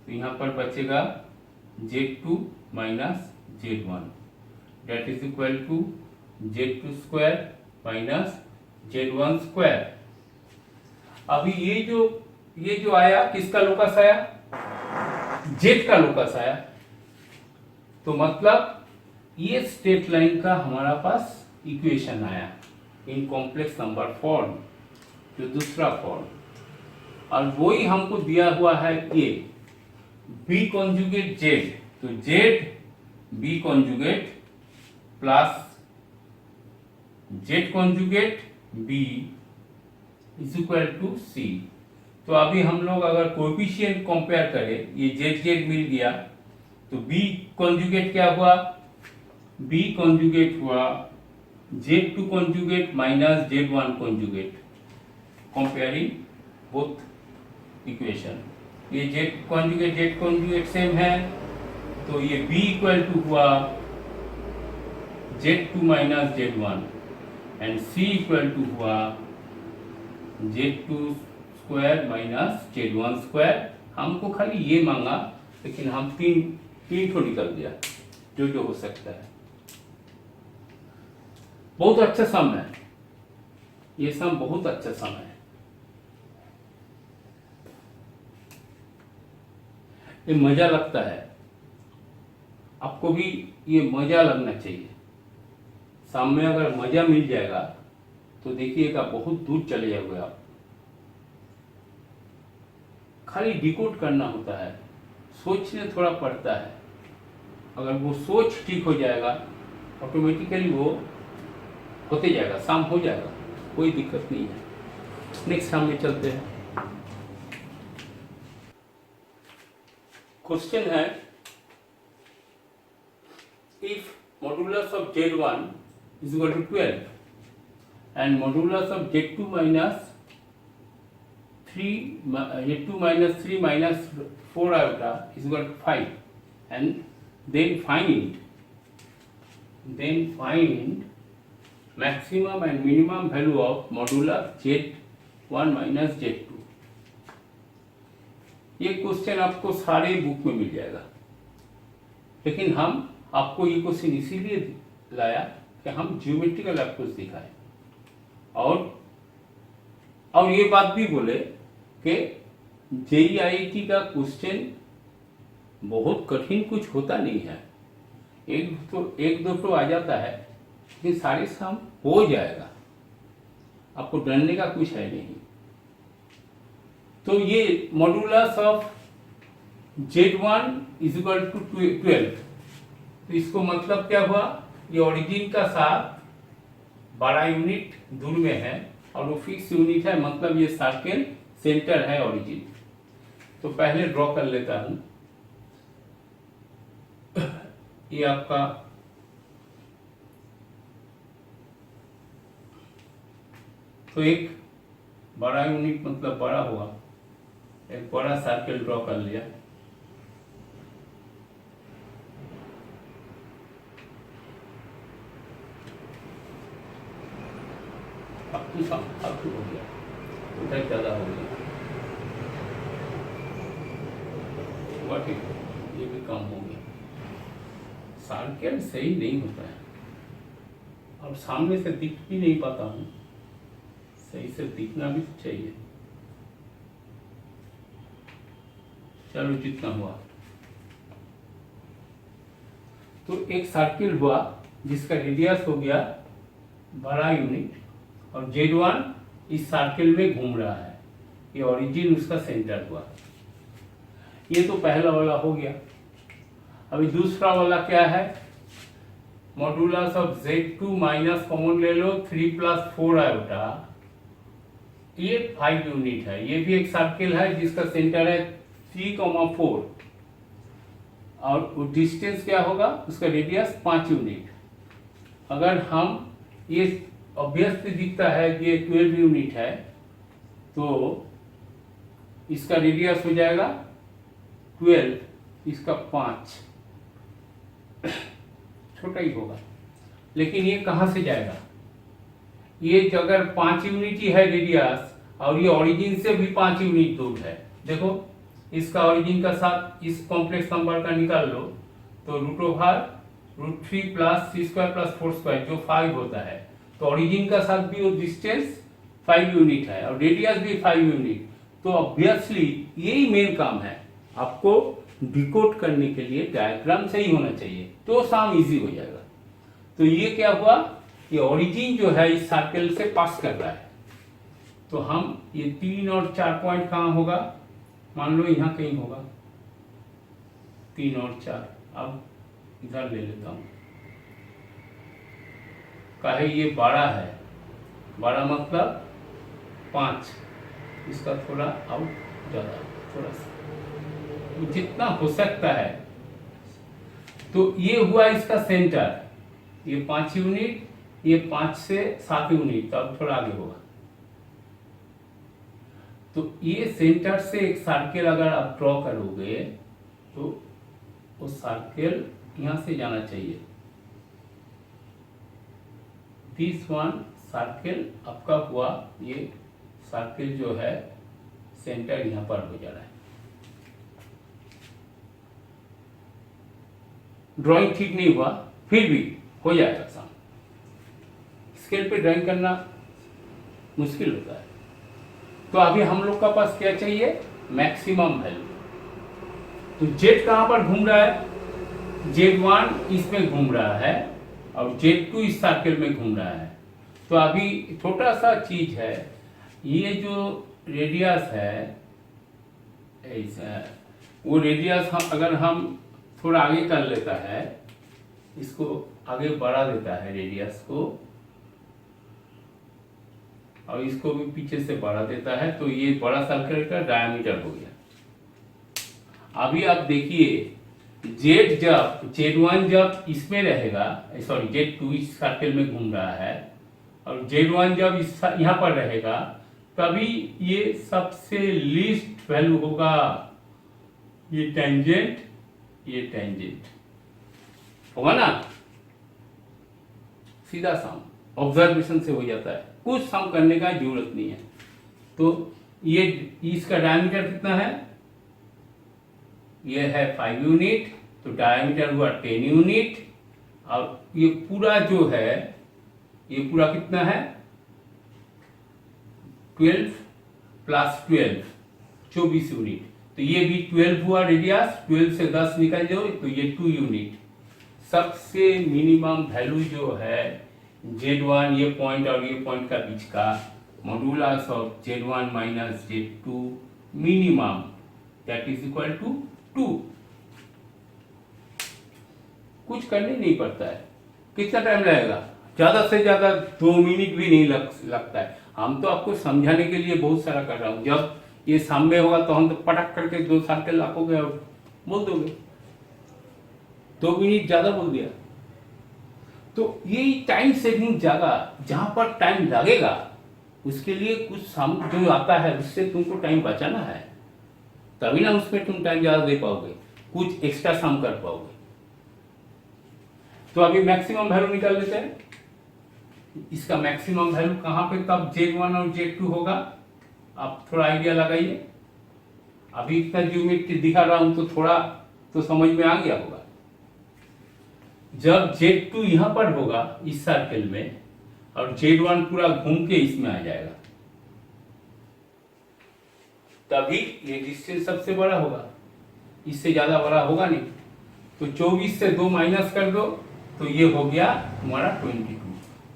तो यहाँ पर बचेगा z two minus Z one, that is equal to z two square minus Z one square. अभी ये जो आया किसका लोकस आया, जेड का लोकस आया, तो मतलब ये स्ट्रेट लाइन का हमारा पास इक्वेशन आया इन कॉम्प्लेक्स नंबर फॉर्म, जो दूसरा फॉर्म, और वही हमको दिया हुआ है ये बी कॉन्जुगेट जेड, तो Z B conjugate plus Z conjugate B is equal to C. तो अभी हम लोग अगर कोएफिशिएंट कंपेयर करें, ये जेड जेड मिल गया, तो बी कॉन्जुगेट क्या हुआ, बी कॉन्जुगेट हुआ Z two conjugate minus Z one conjugate, comparing both equation. ये जेड कॉन्जुगेट सेम है, तो ये बी इक्वल टू हुआ Z two minus Z one and C equal to हुआ Z two square minus Z one square. हमको खाली ये मांगा, लेकिन हम तीन को निकल दिया जो हो सकता है। बहुत अच्छा सम है ये, सम बहुत अच्छा सम है। ये मजा लगता है, आपको भी ये मजा लगना चाहिए। सामने अगर मजा मिल जाएगा तो देखिएगा बहुत दूर चले जाओगे आप। खाली डिकोड करना होता है, सोचने थोड़ा पड़ता है। अगर वो सोच ठीक हो जाएगा ऑटोमेटिकली वो होते जाएगा, शाम हो जाएगा, कोई दिक्कत नहीं है। नेक्स्ट शाम में चलते हैं। क्वेश्चन है, if modulus of Z1 is equal to 12 and modulus of Z2 minus 3 minus 4 iota is equal to 5, and then find maximum and minimum value of modulus Z1 minus Z2। ये क्वेश्चन आपको सारे बुक में मिल जाएगा, लेकिन हम आपको ये क्वेश्चन इसीलिए लाया कि हम ज्योमेट्रिकल अप्रोच दिखाएं, और ये बात भी बोले कि JEIT का क्वेश्चन बहुत कठिन कुछ होता नहीं है, एक दो तो आ जाता है, लेकिन सारे सम हो जाएगा, आपको डरने का कुछ है नहीं। तो ये modulus of Z1 is equal to 12, तो इसको मतलब क्या हुआ, ये ओरिजिन का साथ 12 यूनिट दूर में है और वो फिक्स यूनिट है, मतलब ये सर्कल सेंटर है ओरिजिन। तो पहले ड्रॉ कर लेता हूं, ये आपका तो एक बड़ा यूनिट मतलब बड़ा हुआ, एक बड़ा सर्कल ड्रॉ कर लिया। अब हो गया, उधर ज्यादा हो गया, हुआ ठीक, ये भी कम हो गया। सर्कल सही नहीं होता है, अब सामने से दिख भी नहीं पाता हूँ, सही से दिखना भी चाहिए। चलो जितना हुआ, तो एक सर्किल हुआ जिसका रेडियस हो गया 12 यूनिट और Z1 इस सर्किल में घूम रहा है, ये ओरिजिन उसका सेंटर हुआ। ये तो पहला वाला हो गया। अभी दूसरा वाला क्या है, modulus of Z2 minus common ले लो 3 + 4 आयोटा, ये 5 यूनिट है। ये भी एक सर्किल है जिसका सेंटर है 3,4 और वो डिस्टेंस क्या होगा, उसका रेडियस 5 यूनिट। अगर हम ये ऑब्वियसली दिखता है कि ये 12 यूनिट है, तो इसका रेडियस हो जाएगा 12, इसका 5, छोटा ही होगा। लेकिन ये कहाँ से जाएगा, ये अगर 5 यूनिट ही है रेडियस और ये ओरिजिन से भी 5 यूनिट दूर है, देखो इसका ओरिजिन का साथ इस कॉम्प्लेक्स नंबर का निकाल लो, तो √3 + c² + 4² जो 5 होता है, तो ओरिजिन का साथ भी वो डिस्टेंस 5 यूनिट है और रेडियस भी 5 यूनिट। तो ऑब्वियसली यही मेन काम है, आपको डिकोड करने के लिए डायग्राम सही होना चाहिए, तो काम इजी हो जाएगा। तो ये क्या हुआ, ये ओरिजिन जो है इस सर्कल से पास कर रहा है, तो हम ये 3 और 4 पॉइंट कहाँ होगा, मान लो यहाँ कहीं होगा 3 और 4। अब इधर ले लेता हूँ, काहे ये 12 है, 12 मतलब 5, इसका थोड़ा आउट ज़्यादा, थोड़ा सा जितना हो सकता है। तो ये हुआ इसका सेंटर, ये 5 यूनिट, ये 5 से 7 यूनिट, तो अब थोड़ा आगे होगा। तो ये सेंटर से एक सर्किल अगर आप ड्रॉ करोगे तो वो सर्किल यहां से जाना चाहिए। दिस वन सर्किल आपका हुआ, ये सर्किल जो है सेंटर यहां पर हो जा रहा है। ड्राइंग ठीक नहीं हुआ, फिर भी हो जाएगा काम। स्केल पे ड्राइंग करना मुश्किल होता है। तो अभी हम लोग का पास क्या चाहिए, मैक्सिमम वैल्यू। तो जेड कहां पर घूम रहा है, Z1 इसमें घूम रहा है और Z2 इस सर्किल में घूम रहा है। तो अभी छोटा सा चीज है, ये जो रेडियस है ऐसा, वो रेडियस हम अगर हम थोड़ा आगे कर लेता है, इसको आगे बढ़ा देता है रेडियस को, और इसको भी पीछे से बढ़ा देता है, तो ये बड़ा सर्कल का डायमीटर हो गया। अभी आप देखिए Z1 जब इसमें रहेगा, सॉरी Z2 इस सर्कल में घूम रहा है और Z1 जब इस यहाँ पर रहेगा, तभी ये सबसे लीस्ट वैल्यू होगा, ये टेंजेंट, ये टेंजेंट होगा ना, सीधा सम ऑब्जर्वेशन से हो जाता है, कुछ सम करने का जरूरत नहीं है। तो ये इसका डायमीटर कितना है, ये है 5 यूनिट, तो डायमीटर हुआ 10 यूनिट, और ये पूरा जो है, ये पूरा कितना है 12 + 12 24 यूनिट, तो ये भी 12 हुआ रेडियस, 12 से 10 निकल जाओ तो ये 2 यूनिट। सबसे मिनिमम वैल्यू जो है Z1, ये पॉइंट और ये पॉइंट का बीच का modulus of Z1 - Z2 minimum, that is equal to 2। कुछ करने नहीं पड़ता है। कितना टाइम लगेगा, ज्यादा से ज्यादा 2 मिनट भी नहीं लगता है। हम तो आपको समझाने के लिए बहुत सारा कर रहा हूं, जब ये सामने होगा तो हम तो पटक करके 2 सर्कल रखोगे और बोल दोगे, 2 मिनट ज्यादा बोल दिया। तो यही टाइम सेविंग जगह, जहां पर टाइम लगेगा उसके लिए कुछ सम जो आता है उससे तुमको टाइम बचाना है, तभी ना उसमें तुम टाइम ज्यादा दे पाओगे, कुछ एक्स्ट्रा सम कर पाओगे। तो अभी मैक्सिमम वैल्यू निकाल लेते हैं। इसका मैक्सिमम वैल्यू कहां पे तब Z1 और Z2 होगा, आप थोड़ा आइडिया लगाइए। अभी इतना ज्योमेट्री दिखा रहा हूं तो थोड़ा तो समझ में आ गया होगा। जब Z2 यहाँ पर होगा इस सर्कल में और Z1 पूरा घूम के इसमें आ जाएगा, तभी ये डिस्टेंस सबसे बड़ा होगा, इससे ज्यादा बड़ा होगा नहीं। तो 24 से 2 माइनस कर दो तो ये हो गया हमारा 22।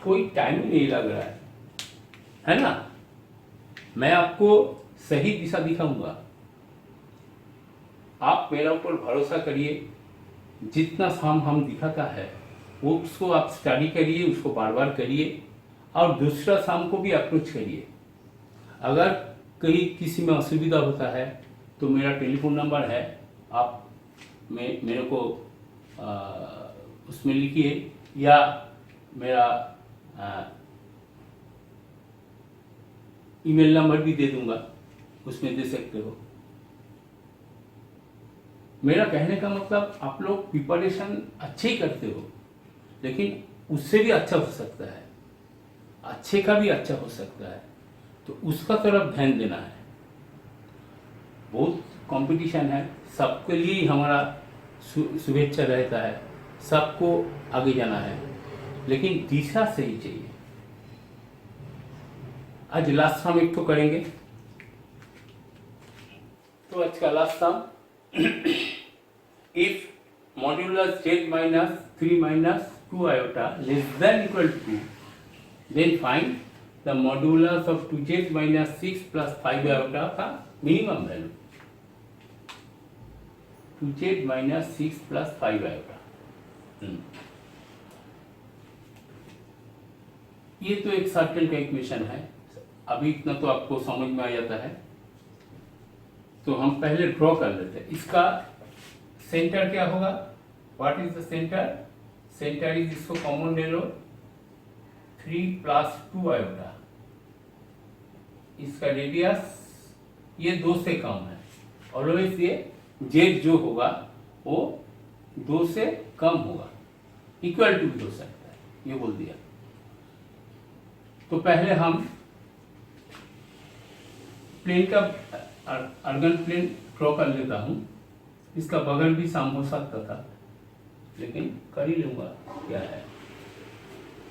कोई टाइम नहीं लग रहा है ना। मैं आपको सही दिशा दिखाऊंगा, आप मेरा ऊपर भरोसा करिए। जितना साम हम दिखाता है वो उसको आप स्टडी करिए, उसको बार बार करिए और दूसरा साम को भी अप्रोच करिए। अगर कहीं किसी में असुविधा होता है तो मेरा टेलीफोन नंबर है, आप मेरे को उसमें लिखिए या मेरा ईमेल नंबर भी दे दूंगा, उसमें दे सकते हो। मेरा कहने का मतलब आप लोग प्रिपरेशन अच्छे ही करते हो, लेकिन उससे भी अच्छा हो सकता है, अच्छे का भी अच्छा हो सकता है, तो उसका तरफ ध्यान देना है। बहुत कंपटीशन है, सबके लिए हमारा शुभेच्छा रहता है, सबको आगे जाना है, लेकिन दिशा सही चाहिए। आज लास्ट हम एक तो करेंगे, तो आज का last sum, if modulus z minus 3 minus 2 iota less than equal to 2, then find the modulus of 2z minus 6 plus 5 iota का minimum value। 2z minus 6 plus 5 iota, ये तो एक सर्कल का इक्वेशन है। अभी इतना तो आपको समझ में आ जाता है, तो हम पहले ड्रॉ कर लेते हैं। इसका सेंटर क्या होगा, what is the centre? Centre is, इसको कॉमन ले लो, 3 plus 2 आयोटा। इसका रेडियस ये 2 से कम है, ऑलवेज ये जेड जो होगा वो 2 से कम होगा, इक्वल टू भी हो सकता है, ये बोल दिया। तो पहले हम प्लेन का अर्गन प्लेन ड्रॉ कर लेता हूं। इसका बगल भी साम हो सकता था, लेकिन कर ही लूंगा, क्या है।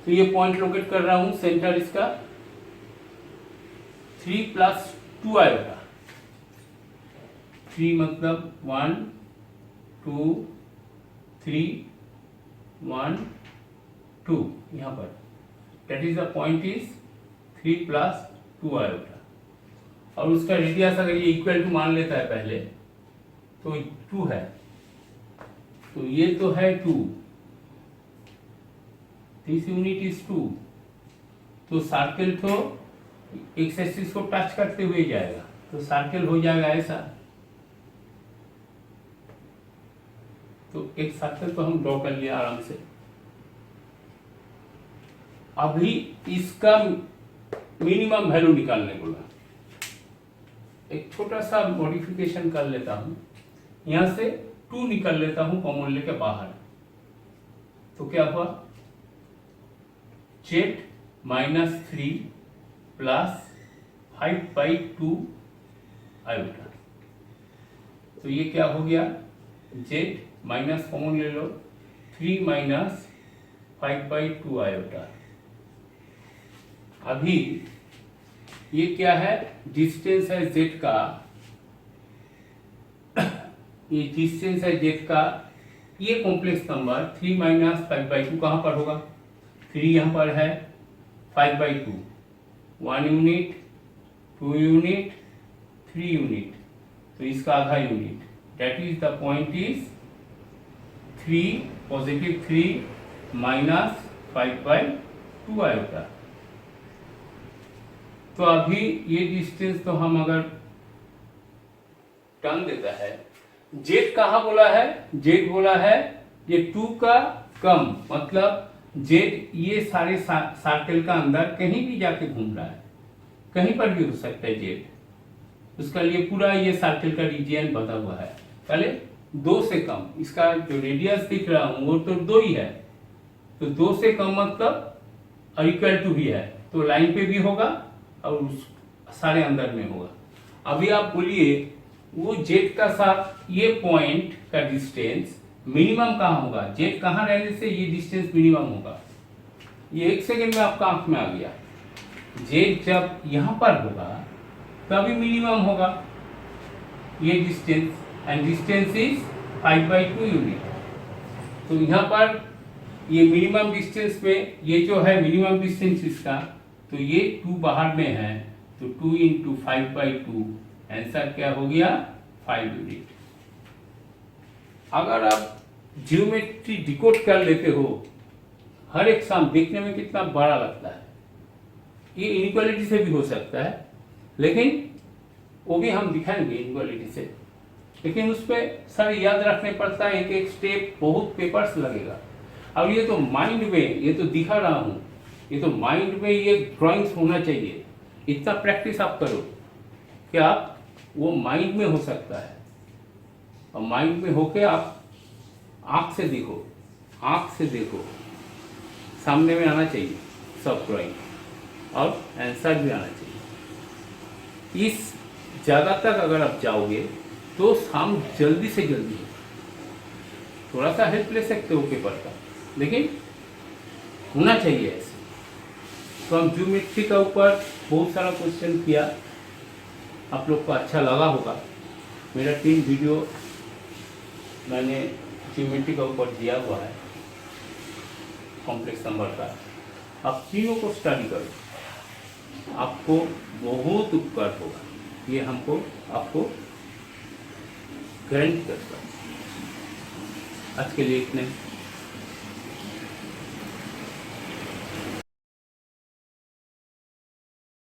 तो ये पॉइंट लोकेट कर रहा हूं, सेंटर इसका 3 plus 2 आएगा। 3 मतलब 1 2 3 1 2, यहाँ पर that is the point is 3 plus 2 आएगा। और उसका रेडियस अगर ये इक्वल टू मान लेता है पहले, तो 2 है, तो ये तो है 2, दिस यूनिट इज 2, तो सर्कल तो एक्स एक्सिस को टच करते हुए जाएगा, तो सर्कल हो जाएगा ऐसा। तो एक सर्कल तो हम ड्रॉ कर लिया आराम से। अभी इसका मिनिमम वैल्यू निकालने बोला, एक छोटा सा मॉडिफिकेशन कर लेता हूं, यहां से 2 निकल लेता हूं कॉमन लेके बाहर। तो क्या हुआ, z minus 3 plus 5/2 आयोटा। तो ये क्या हो गया, z माइनस कॉमन ले लो, 3 minus 5/2 आयोटा। अभी ये क्या है, डिस्टेंस है z का, ये डिस्टेंस है z का, ये कॉम्प्लेक्स नंबर 3 minus 5/2 कहां पर होगा, 3 यहां पर है, 5/2, 1 यूनिट 2 यूनिट 3 यूनिट, तो इसका आधा unit, that is the point is 3 positive 3 minus 5/2 iota. तो अभी ये डिस्टेंस तो हम अगर टर्न देता है, जेड कहाँ बोला है, जेड बोला है ये 2 का कम, मतलब जेड ये सारे सर्कल का अंदर कहीं भी जाके घूम रहा है, कहीं पर भी हो सकता है जेड, उसका लिए पूरा ये सर्कल का रीजियन बता हुआ है। पहले 2 से कम, इसका जो रेडियस दिख रहा हूं वो तो 2 ही है, तो 2 से कम मतलब इक्वल टू भी है, तो लाइन पे भी होगा और उस सारे अंदर में होगा। अभी आप बोलिए वो जेड का साथ ये पॉइंट का डिस्टेंस मिनिमम कहाँ होगा, जेड कहाँ रहने से ये डिस्टेंस मिनिमम होगा। ये 1 सेकेंड में आपका आंख में आ गया। जेड जब यहाँ पर होगा तभी मिनिमम होगा ये distance, and distance is 5/2 unit. तो यहाँ पर ये मिनिमम डिस्टेंस पे ये जो है मिनिमम डिस्टेंस इसका, तो ये 2 बाहर में है, तो 2 × 5/2 आंसर क्या हो गया 5 यूनिट। अगर आप ज्योमेट्री डिकोड कर लेते हो, हर एक सम देखने में कितना बड़ा लगता है। ये इनइक्वालिटी से भी हो सकता है, लेकिन वो भी हम दिखाएंगे इनइक्वालिटी से, लेकिन उस पर सर याद रखने पड़ता है, एक एक स्टेप बहुत पेपर्स लगेगा। अब ये तो माइंड में, ये तो दिखा रहा हूँ, ये तो माइंड में ये ड्राइंग्स होना चाहिए। इतना प्रैक्टिस आप करो कि आप वो माइंड में हो सकता है, और माइंड में होके आप आँख से देखो, आँख से देखो, सामने में आना चाहिए सब ड्राइंग, और आंसर भी आना चाहिए। इस ज़्यादा तक अगर आप जाओगे तो शाम जल्दी से जल्दी हो। थोड़ा सा हेल्प ले सकते हो पेपर का, लेकिन होना चाहिए ऐसे। तो हम ज्योमेट्री का ऊपर बहुत सारा क्वेश्चन किया, आप लोग को अच्छा लगा होगा। मेरा 3 वीडियो मैंने ज्योमेट्री का ऊपर दिया हुआ है, कॉम्प्लेक्स नंबर का। आप तीनों को स्टडी करो, आपको बहुत उपकार होगा, ये हमको आपको गारंटी करता है। आज के लिए इतने।